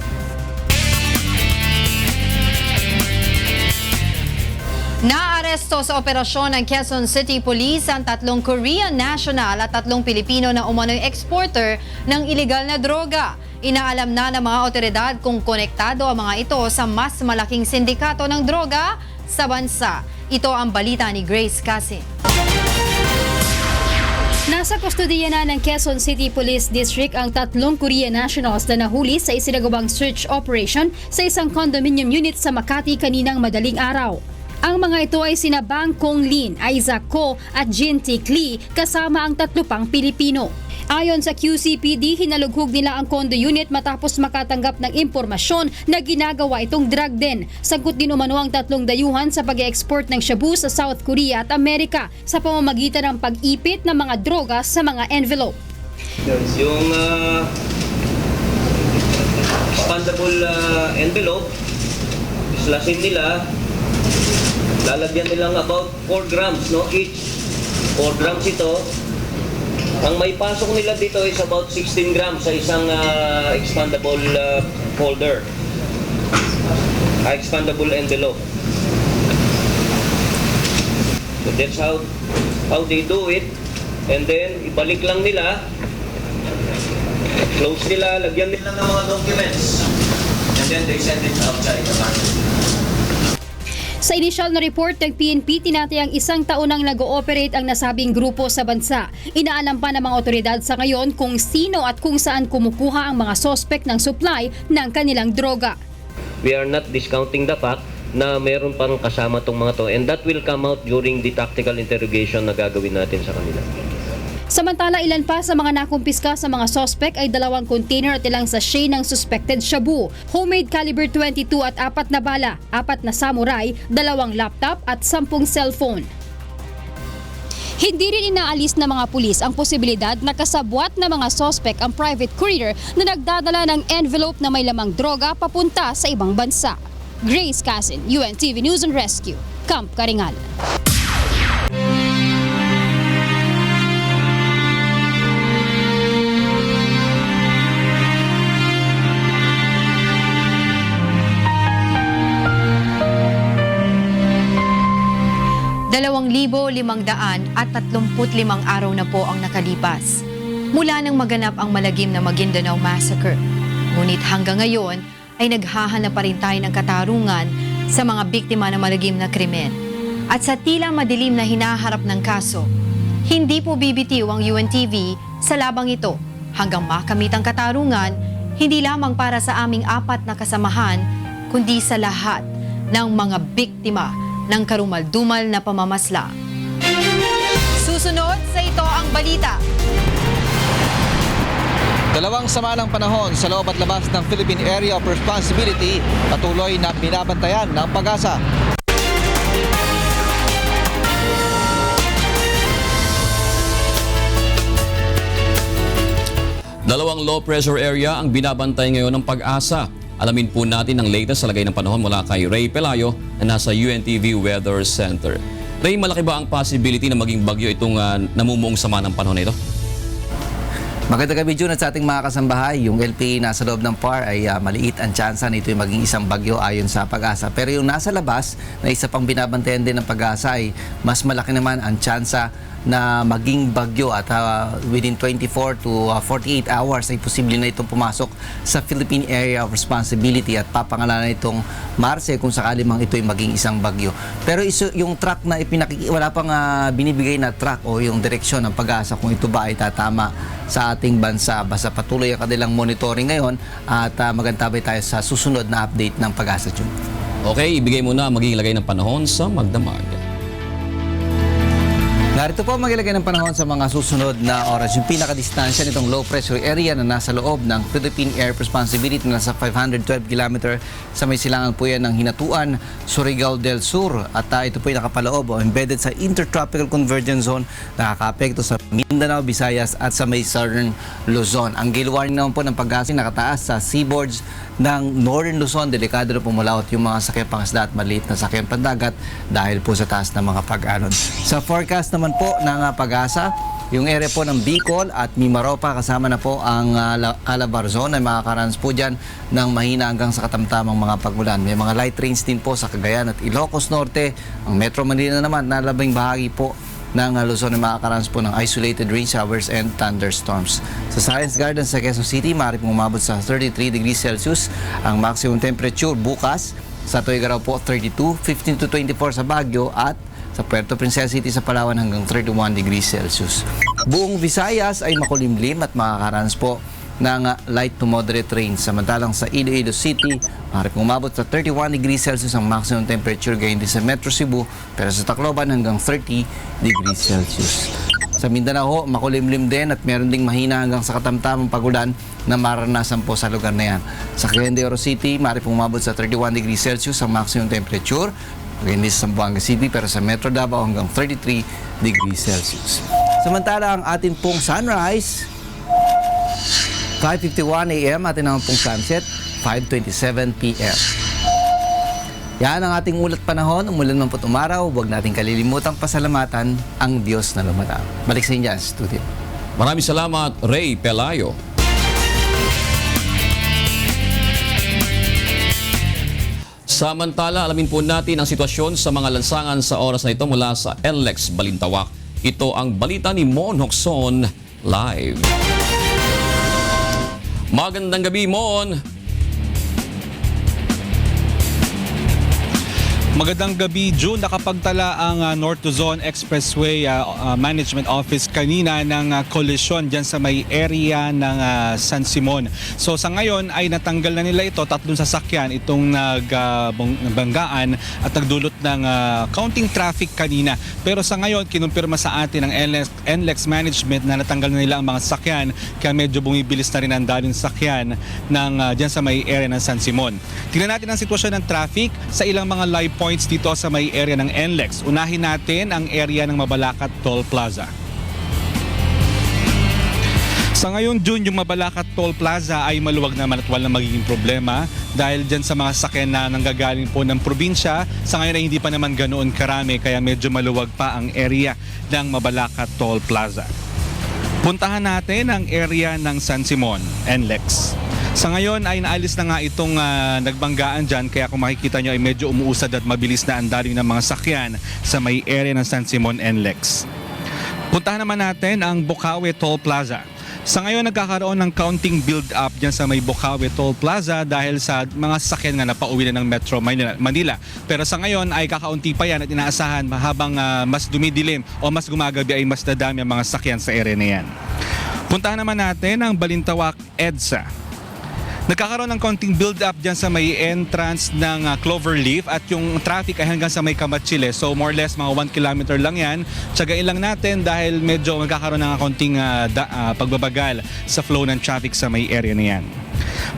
Naaresto sa operasyon ng Quezon City Police ang 3 Korean national at 3 Pilipino na umano'y exporter ng iligal na droga. Inaalam na ng mga otoridad kung konektado ang mga ito sa mas malaking sindikato ng droga sa bansa. Ito ang balita ni Grace Casin. Nasa kustodiya na ng Quezon City Police District ang 3 Korean nationals na nahuli sa isinagawang search operation sa isang condominium unit sa Makati kaninang madaling araw. Ang mga ito ay sina Bang Kong Lin, Isaac Ko at Jin Tik Lee kasama ang 3 pang Pilipino. Ayon sa QCPD, hinalughog nila ang condo unit matapos makatanggap ng impormasyon na ginagawa itong drug den. Sangkot din umano ang 3 dayuhan sa pag-export ng shabu sa South Korea at Amerika sa pamamagitan ng pag-ipit ng mga droga sa mga envelope. Yung expandable envelope, islasin nila, lalagyan nilang about 4 grams each. 4 grams ito. Ang may pasok nila dito is about 16 grams sa isang expandable folder. Expandable envelope. So that's how they do it. And then, ibalik lang nila. Close nila, lagyan nila ng mga documents. And then they send it outside the market. Sa inisyal na report ng PNP, tinatayang 1 taon nang nag-ooperate ang nasabing grupo sa bansa. Inaalam pa ng mga otoridad sa ngayon kung sino at kung saan kumukuha ang mga sospek ng supply ng kanilang droga. We are not discounting the fact na meron pang kasama tong mga to, and that will come out during the tactical interrogation na gagawin natin sa kanila. Samantala, ilan pa sa mga nakumpiska sa mga sospek ay 2 container at ilang sachet ng suspected shabu, homemade caliber 22 at 4 na bala, 4 na samurai, 2 laptop at 10 cellphone. Hindi rin inaalis ng mga pulis ang posibilidad na kasabwat na mga sospek ang private courier na nagdadala ng envelope na may lamang droga papunta sa ibang bansa. Grace Casin, UNTV News and Rescue, Camp Karingal. at 35 araw na po ang nakalipas mula nang maganap ang malagim na Maguindanao Massacre. Ngunit hanggang ngayon ay naghahanap pa rin tayo ng katarungan sa mga biktima ng malagim na krimen. At sa tila madilim na hinaharap ng kaso, hindi po bibitiw ang UNTV sa labang ito hanggang makamit ang katarungan, hindi lamang para sa aming 4 na kasamahan, kundi sa lahat ng mga biktima ng karumaldumal na pamamasla. Susunod sa ito ang balita. Dalawang sama ng panahon sa loob at labas ng Philippine Area of Responsibility patuloy na binabantayan ng Pag-asa. Dalawang low pressure area ang binabantay ngayon ng Pag-asa. Alamin po natin ang latest sa lagay ng panahon mula kay Ray Pelayo na nasa UNTV Weather Center. Ray, malaki ba ang possibility na maging bagyo itong namumuong sama ng panahon na ito? Magandang gabi, Jun, at sa ating mga kasambahay. Yung LPA nasa loob ng PAR ay maliit ang tsansa na ito ay maging isang bagyo ayon sa Pag-asa. Pero yung nasa labas na isa pang binabantayan din ng Pag-asa ay mas malaki naman ang tsansa na maging bagyo at within 24 to 48 hours ay posible na itong pumasok sa Philippine Area of Responsibility at papangalanan itong Marce kung sakali mang ito ay maging isang bagyo. Pero yung track na wala pang binibigay na track o yung direksyon ng Pag-asa kung ito ba ay tatama sa ating bansa. Basta patuloy ang kanilang monitoring ngayon at magantabay tayo sa susunod na update ng Pag-asa, June. Okay, ibigay mo na ang magiging lagay ng panahon sa Magdamag. Narito po ang magilagay ng panahon sa mga susunod na oras. Yung pinakadistansya nitong low pressure area na nasa loob ng Philippine Air Responsibility na nasa 512 km sa may silangan po yan ng Hinatuan, Surigao del Sur. At ito po ay nakapaloob o embedded sa Intertropical Convergence Zone, nakaka-apekto sa Mindanao, Visayas at sa may Southern Luzon. Ang gale warning naman po ng Pag-asa nakataas sa seaboards ng Northern Luzon. Delikado na pumulaot yung mga sakyang pangisda at maliit na sakyang pandagat dahil po sa taas ng mga pag-alon. Sa forecast naman po ng Pag-asa, yung area po ng Bicol at Mimaropa kasama na po ang Calabar Zone ay makakaranas po dyan ng mahina hanggang sa katamtamang mga pagulan. May mga light rains din po sa Cagayan at Ilocos Norte. Ang Metro Manila naman nalabing bahagi po ng Luzon ay makakaranas po ng isolated rain showers and thunderstorms. Sa Science Garden sa Quezon City, maaari pong umabot sa 33 degrees Celsius ang maximum temperature bukas. Sa Tuigaraw po 32, 15 to 24 sa Baguio at sa Puerto Princesa City sa Palawan hanggang 31 degrees Celsius. Buong Visayas ay makulimlim at makakaranas po ng light to moderate rain. Samantalang sa Iloilo City, maaari pong umabot sa 31 degrees Celsius ang maximum temperature, gayon din sa Metro Cebu, pero sa Tacloban hanggang 30 degrees Celsius. Sa Mindanao, makulimlim din at meron ding mahina hanggang sa katamtamang pagulan na maranasan po sa lugar na yan. Sa Cagayan de Oro City, maaari pong umabot sa 31 degrees Celsius ang maximum temperature, gayon din sa Zamboanga City, pero sa Metro Davao hanggang 33 degrees Celsius. Samantala, ang atin pong sunrise, 5:51 a.m. atin naman pong sunset, 5:27 p.m. Yan ang ating ulat panahon. Umulan man po't umaraw, huwag nating kalilimutang pasalamatan ang Diyos na lumatang. Balik sa inyo dyan, studio. Maraming salamat, Ray Pelayo. Samantala, alamin po natin ang sitwasyon sa mga lansangan sa oras na ito mula sa NLEX Balintawak. Ito ang balita ni Mon Hocson live. Magandang gabi, Mon. Magandang gabi, June. Nakapagtala ang North Luzon Expressway Management Office kanina ng kolisyon dyan sa may area ng San Simon. So sa ngayon ay natanggal na nila ito, 3 sasakyan itong nagbanggaan at nagdulot ng counting traffic kanina. Pero sa ngayon, kinumpirma sa atin ng NLEX Management na natanggal na nila ang mga sasakyan, kaya medyo bumibilis na rin ang daling sasakyan ng, dyan sa may area ng San Simon. Tingnan natin ang sitwasyon ng traffic sa ilang mga live points dito sa may area ng NLEX. Unahin natin ang area ng Mabalacat Toll Plaza. Sa ngayon, June, yung Mabalacat Toll Plaza ay maluwag naman at walang magiging problema dahil dyan sa mga sakyan na nanggagaling po ng probinsya. Sa ngayon ay hindi pa naman ganoon karami kaya medyo maluwag pa ang area ng Mabalacat Toll Plaza. Puntahan natin ang area ng San Simon, NLEX. Sa ngayon ay naalis na nga itong nagbanggaan dyan, kaya kung makikita nyo ay medyo umuusad at mabilis na ang daling ng mga sakyan sa may area ng San Simon NLEX. Puntahan naman natin ang Bocaue Toll Plaza. Sa ngayon nagkakaroon ng counting build-up dyan sa may Bocaue Toll Plaza dahil sa mga sasakyan nga na pauwi na ng Metro Manila. Pero sa ngayon ay kakaunti pa yan at inaasahan habang mas dumidilim o mas gumagabi ay mas dadami ang mga sasakyan sa area na yan. Puntahan naman natin ang Balintawak EDSA. Nagkakaroon ng konting build-up dyan sa may entrance ng Cloverleaf at yung traffic ay hanggang sa may Kamatsile. So more or less mga 1 kilometer lang yan. Tsagain lang natin dahil medyo magkakaroon ng konting pagbabagal sa flow ng traffic sa may area na yan.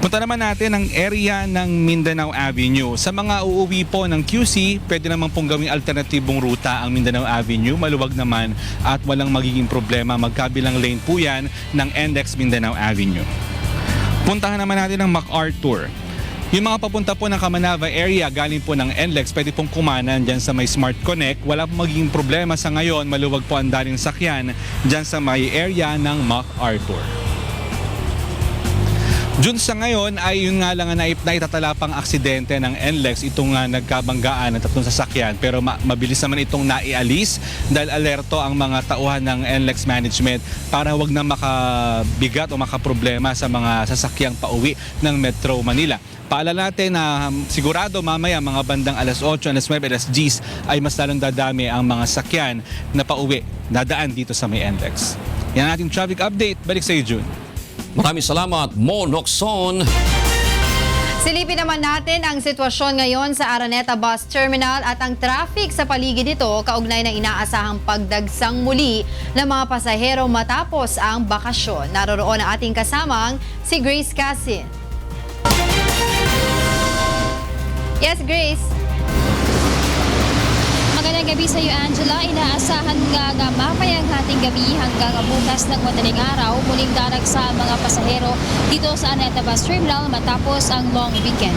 Punta naman natin ang area ng Mindanao Avenue. Sa mga uuwi po ng QC, pwede naman pong gawing alternatibong ruta ang Mindanao Avenue. Maluwag naman at walang magiging problema. Magkabilang lane po yan ng NLEX Mindanao Avenue. Puntahan naman natin ang MacArthur. Yung mga papunta po ng Kamanava area galing po ng NLEX, pwede pong kumanan dyan sa may Smart Connect. Wala pong magiging problema sa ngayon, maluwag po ang daling sakyan dyan sa may area ng MacArthur. June, sa ngayon ay yun nga lang na itatala pang aksidente ng NLEX itong nagkabanggaan ng 3 sasakyan, pero mabilis naman itong naialis dahil alerto ang mga tauhan ng NLEX Management para wag na makabigat o makaproblema sa mga sasakyang pauwi ng Metro Manila. Paalala natin na sigurado mamaya mga bandang alas 8, alas 9, alas 10 ay mas lalong dadami ang mga sakyan na pauwi, dadaan dito sa may NLEX. Yan ang ating traffic update. Balik sa iyo, June. Maraming salamat, Mon Hocson. Silipin naman natin ang sitwasyon ngayon sa Araneta Bus Terminal at ang traffic sa paligid nito kaugnay ng inaasahang pagdagsang muli ng mga pasahero matapos ang bakasyon. Naroroon ang ating kasamang si Grace Casin. Yes, Grace. Magandang gabi sa iyo, Angela. Inaasahan nga mapayang hating gabi hanggang bukas ng madaling araw muling daragsa ang mga pasahero dito sa Araneta Bus Terminal matapos ang long weekend.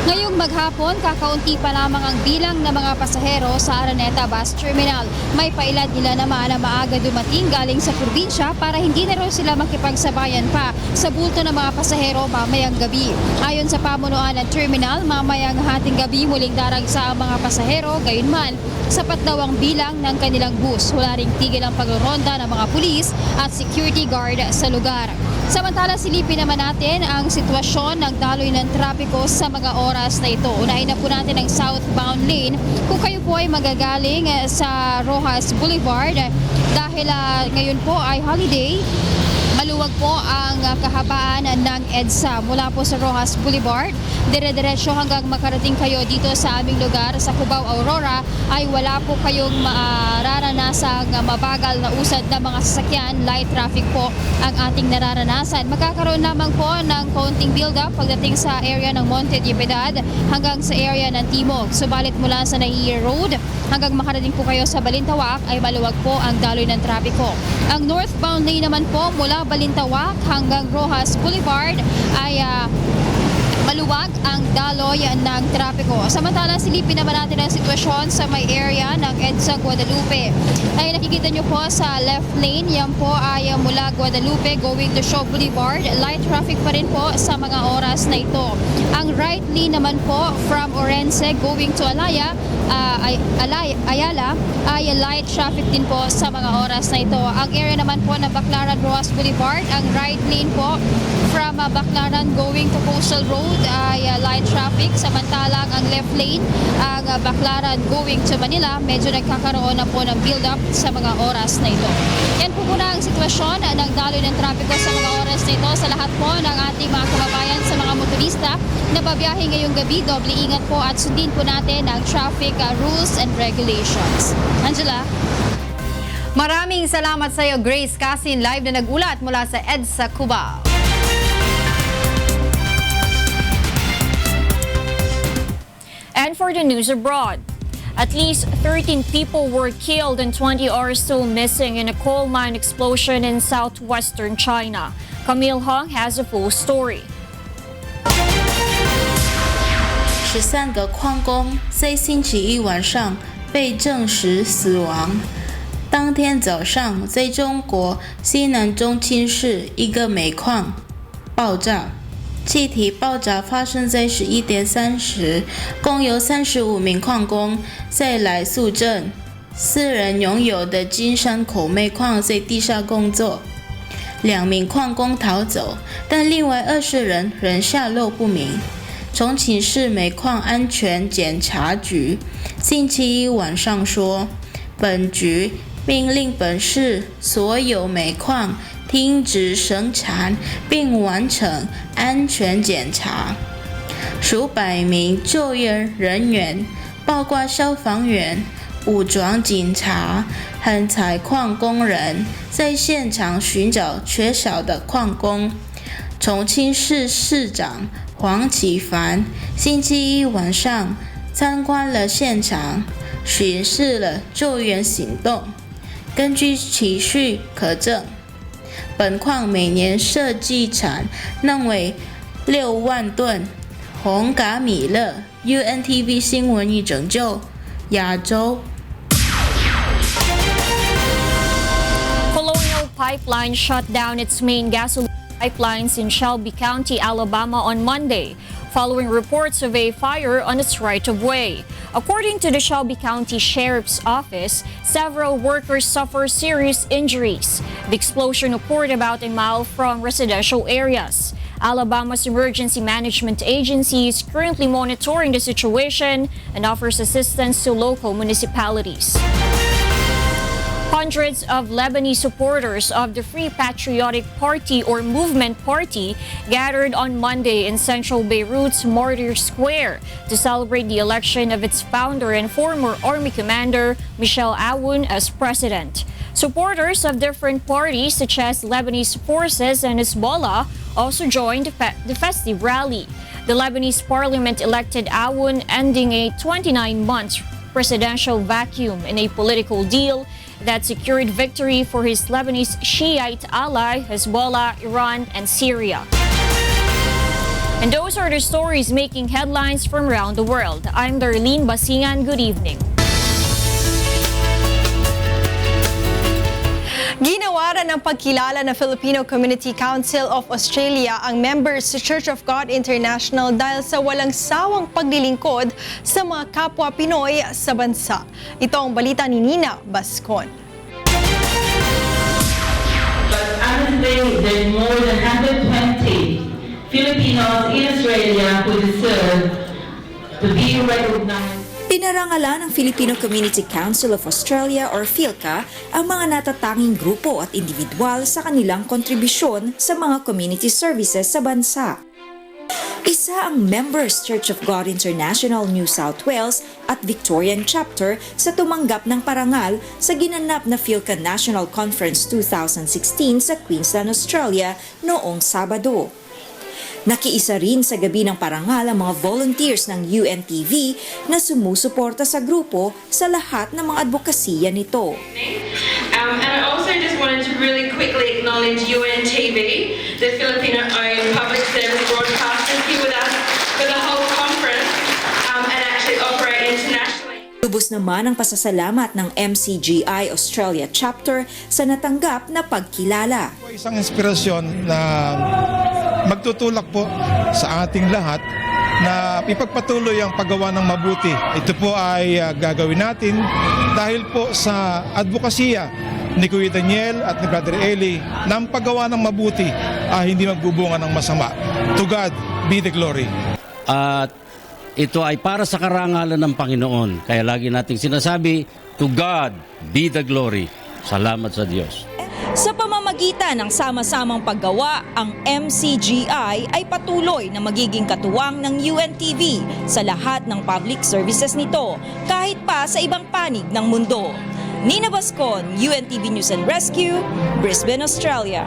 Ngayong maghapon, kakaunti pa lamang ang bilang ng mga pasahero sa Araneta Bus Terminal. May pailad-ila naman na maaga dumating galing sa probinsya para hindi na raw sila makipagsabayan pa sa bulto ng mga pasahero mamayang gabi. Ayon sa pamunuan ng terminal, mamayang hating gabi muling daragsa ang mga pasahero, gayunman sapat daw ang bilang ng kanilang bus. Wala ring tigil ang pagroronda ng mga pulis at security guard sa lugar. Samantala, silipin naman natin ang sitwasyon ng daloy ng trapiko sa mga oras na ito. Unahin na po natin ang southbound lane kung kayo po ay magagaling sa Rojas Boulevard dahil ngayon po ay holiday. Maluwag po ang kahabaan ng EDSA mula po sa Rojas Boulevard. Dire-diretso hanggang makarating kayo dito sa aming lugar sa Cubao, Aurora ay wala po kayong mararanasang mabagal na usad na mga sasakyan. Light traffic po ang ating nararanasan. Magkakaroon lamang po ng konting build-up pagdating sa area ng Monte de Piedad hanggang sa area ng Timog. Subalit mula sa Nahiya Road hanggang makarating po kayo sa Balintawak ay maluwag po ang daloy ng trapiko. Ang northbound lane naman po mula Balintawak hanggang Rojas Boulevard ay maluwag ang daloy ng trapiko. Samantala, silipin naman natin ang sitwasyon sa may area ng EDSA Guadalupe. Ay nakikita nyo po sa left lane, yan po ay mula Guadalupe going to Shaw Boulevard. Light traffic pa rin po sa mga oras na ito. Ang right lane naman po from Orense going to Ayala ay light traffic din po sa mga oras na ito. Ang area naman po na Baclaran Rojas Boulevard, ang right lane po from Baclaran going to Coastal Road ay light traffic. Samantalang ang left lane, ang Baclaran going to Manila, medyo nagkakaroon na po ng build-up sa mga oras na ito. Yan po muna ang sitwasyon ng daloy ng trapiko sa mga oras na ito sa lahat po ng ating mga kababayan sa mga motorista na babiyahe ngayong gabi. Doble ingat po at sundin po natin ang traffic rules and regulations. Angela? Maraming salamat sa iyo, Grace Casin, live na nag-ulat mula sa EDSA Cubao. And for the news abroad, at least 13 people were killed and 20 are still missing in a coal mine explosion in southwestern China. Camille Hong has a full story. 13个矿工在星期一晚上被证实死亡。当天早上，在中国西南中青市一个煤矿爆炸。气体爆炸发生在11点30，共有35名矿工在来素镇4人拥有的金山口煤矿在地下工作，2名矿工逃走，但另外20人仍下落不明。重庆市煤矿安全检查局星期一晚上说，本局命令本市所有煤矿停止生产并完成安全检查。数百名救援人员，包括消防员、武装警察和采矿工人，在现场寻找缺少的矿工。重庆市市长黄启凡星期一晚上参观了现场，巡视了救援行动。根据情绪可证，本矿每年设计产能为6万吨红嘎米勒。UNTV 新闻与拯救亚洲。Colonial Pipeline shut down its main gasoline pipelines in Shelby County, Alabama on Monday, following reports of a fire on its right-of-way. According to the Shelby County Sheriff's Office, several workers suffered serious injuries. The explosion occurred about a mile from residential areas. Alabama's Emergency Management Agency is currently monitoring the situation and offers assistance to local municipalities. Hundreds of Lebanese supporters of the Free Patriotic Party or Movement Party gathered on Monday in central Beirut's Martyr Square to celebrate the election of its founder and former army commander Michel Aoun as president. Supporters of different parties such as Lebanese Forces and Hezbollah also joined the festive rally. The Lebanese parliament elected Aoun, ending a 29-month presidential vacuum in a political deal that secured victory for his Lebanese Shiite ally Hezbollah, Iran, and Syria. And those are the stories making headlines from around the world. I'm Darlene Basingan. Good evening. Ginawaran ng pagkilala ng Filipino Community Council of Australia ang members sa Church of God International dahil sa walang sawang paglilingkod sa mga kapwa Pinoy sa bansa. Ito ang balita ni Nina Bascon. But honestly, there's more than 120 Filipinos in Australia who deserve to be recognized. Pinarangalan ng Filipino Community Council of Australia or PhilCA ang mga natatanging grupo at individual sa kanilang kontribusyon sa mga community services sa bansa. Isa ang Members Church of God International New South Wales at Victorian Chapter sa tumanggap ng parangal sa ginanap na PhilCA National Conference 2016 sa Queensland, Australia noong Sabado. Nakiisa rin sa gabi ng parangal ang mga volunteers ng UNTV na sumusuporta sa grupo sa lahat ng mga advokasya nito. And I also just wanted to really quickly acknowledge UNTV, the Filipino-owned public service broadcasters here with us for the whole conference and actually operate internationally. Lubos naman ang pasasalamat ng MCGI Australia Chapter sa natanggap na pagkilala. Isang inspirasyon na magtutulak po sa ating lahat na ipagpatuloy ang paggawa ng mabuti. Ito po ay gagawin natin dahil po sa advokasya ni Kuya Daniel at ni Brother Eli na ang paggawa ng mabuti ay hindi magbubunga ng masama. To God be the glory. At ito ay para sa karangalan ng Panginoon. Kaya lagi nating sinasabi, to God be the glory. Salamat sa Diyos. Sa pamamagitan ng sama-samang paggawa, ang MCGI ay patuloy na magiging katuwang ng UNTV sa lahat ng public services nito, kahit pa sa ibang panig ng mundo. Nina Bascon, UNTV News and Rescue, Brisbane, Australia.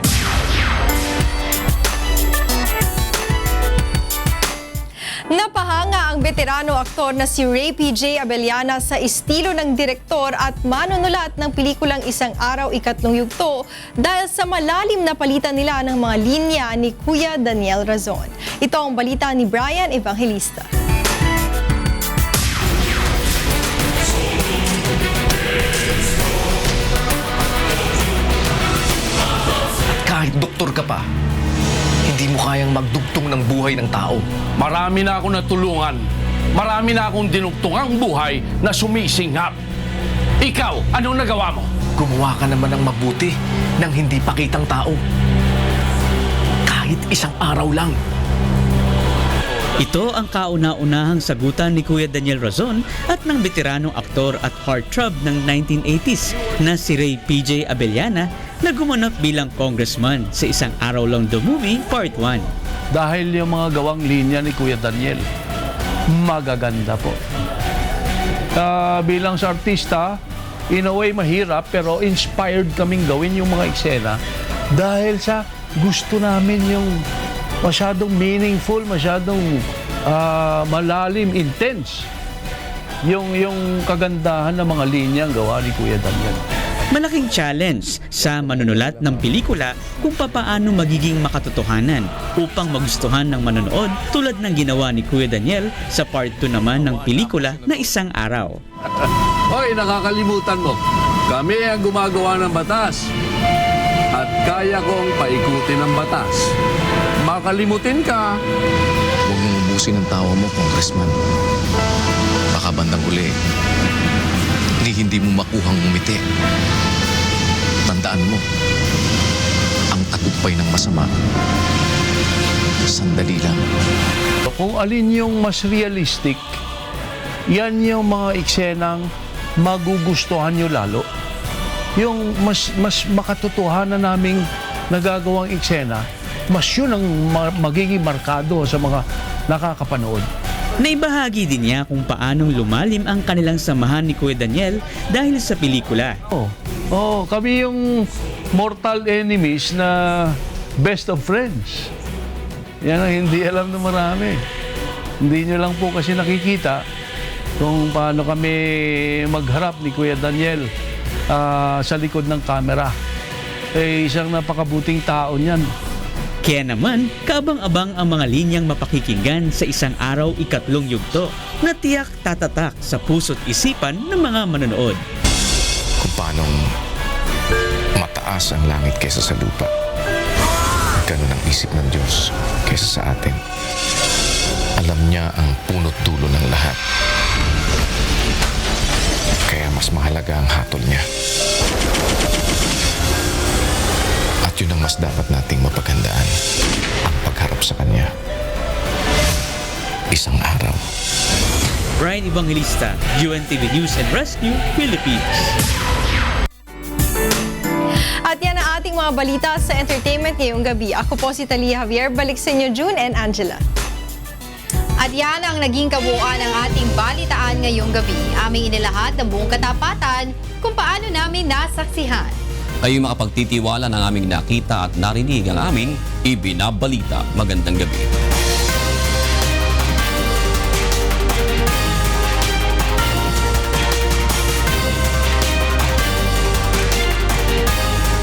Napahanga ang veterano aktor na si Ray PJ Abellana sa estilo ng direktor at manunulat ng pelikulang Isang Araw Ikatlong Yugto dahil sa malalim na palitan nila ng mga linya ni Kuya Daniel Razon. Ito ang balita ni Brian Evangelista. Kahit doktor ka pa, hindi mo kayang magdugtong ng buhay ng tao. Marami na akong natulungan. Marami na akong dinugtungang buhay na sumisingap. Ikaw, anong nagawa mo? Gumawa ka naman ng mabuti ng hindi pakitang tao. Kahit isang araw lang. Ito ang kauna-unahang sagutan ni Kuya Daniel Razon at ng veteranong aktor at heartthrob ng 1980s na si Ray PJ Abellana na gumanap bilang congressman sa Isang Araw Lang the Movie Part 1. Dahil yung mga gawang linya ni Kuya Daniel, magaganda po. Bilang sa artista, in a way mahirap pero inspired kaming gawin yung mga eksena dahil sa gusto namin yung masyadong meaningful, masyadong malalim, intense. Yung kagandahan ng mga linyang gawa ni Kuya Daniel. Malaking challenge sa manunulat ng pelikula kung papaano magiging makatotohanan upang magustuhan ng manonood tulad ng ginawa ni Kuya Daniel sa part 2 naman ng pelikula na Isang Araw. Hoy, nakakalimutan mo. Kami ang gumagawa ng batas at kaya kong paikutin ang batas. Makalimutin ka. Huwag mong ubusin ang tawa mo, Congressman. Baka bandang uli, hindi mo makuhang umiti. Tandaan mo, ang tagumpay ng masama, sandali lang. Kung alin yung mas realistic, yan yung mga eksenang magugustuhan nyo lalo. Yung mas makatotohanan naming nagagawang eksena, mas yun ang magiging markado sa mga nakakapanood. Naibahagi din niya kung paanong lumalim ang kanilang samahan ni Kuya Daniel dahil sa pelikula. Kami yung mortal enemies na best of friends. Yan ang hindi alam ng marami. Hindi nyo lang po kasi nakikita kung paano kami magharap ni Kuya Daniel sa likod ng kamera. Isang napakabuting tao niyan. Kaya naman, kaabang-abang ang mga linyang mapakikinggan sa isang araw ikatlong yugto na tiyak tatatak sa puso't isipan ng mga manonood. Kung paano mataas ang langit kaysa sa lupa. Ganun ang isip ng Diyos kaysa sa atin. Alam niya ang punot dulo ng lahat. Kaya mas mahalaga ang hatol niya. At yun ang mas dapat nating mapaghandaan, ang pagharap sa Kanya. Isang araw. Brian Evangelista, UNTV News and Rescue, Philippines. At yan ang ating mga balita sa entertainment ngayong gabi. Ako po si Talia Javier. Balik sa inyo, June and Angela. At yan ang naging kabuuan ng ating balitaan ngayong gabi. Aming inilahad ng buong katapatan kung paano namin nasaksihan. Kayo makapagtitiwala ng aming nakita at narinig ang aming ibinabalita. Magandang gabi.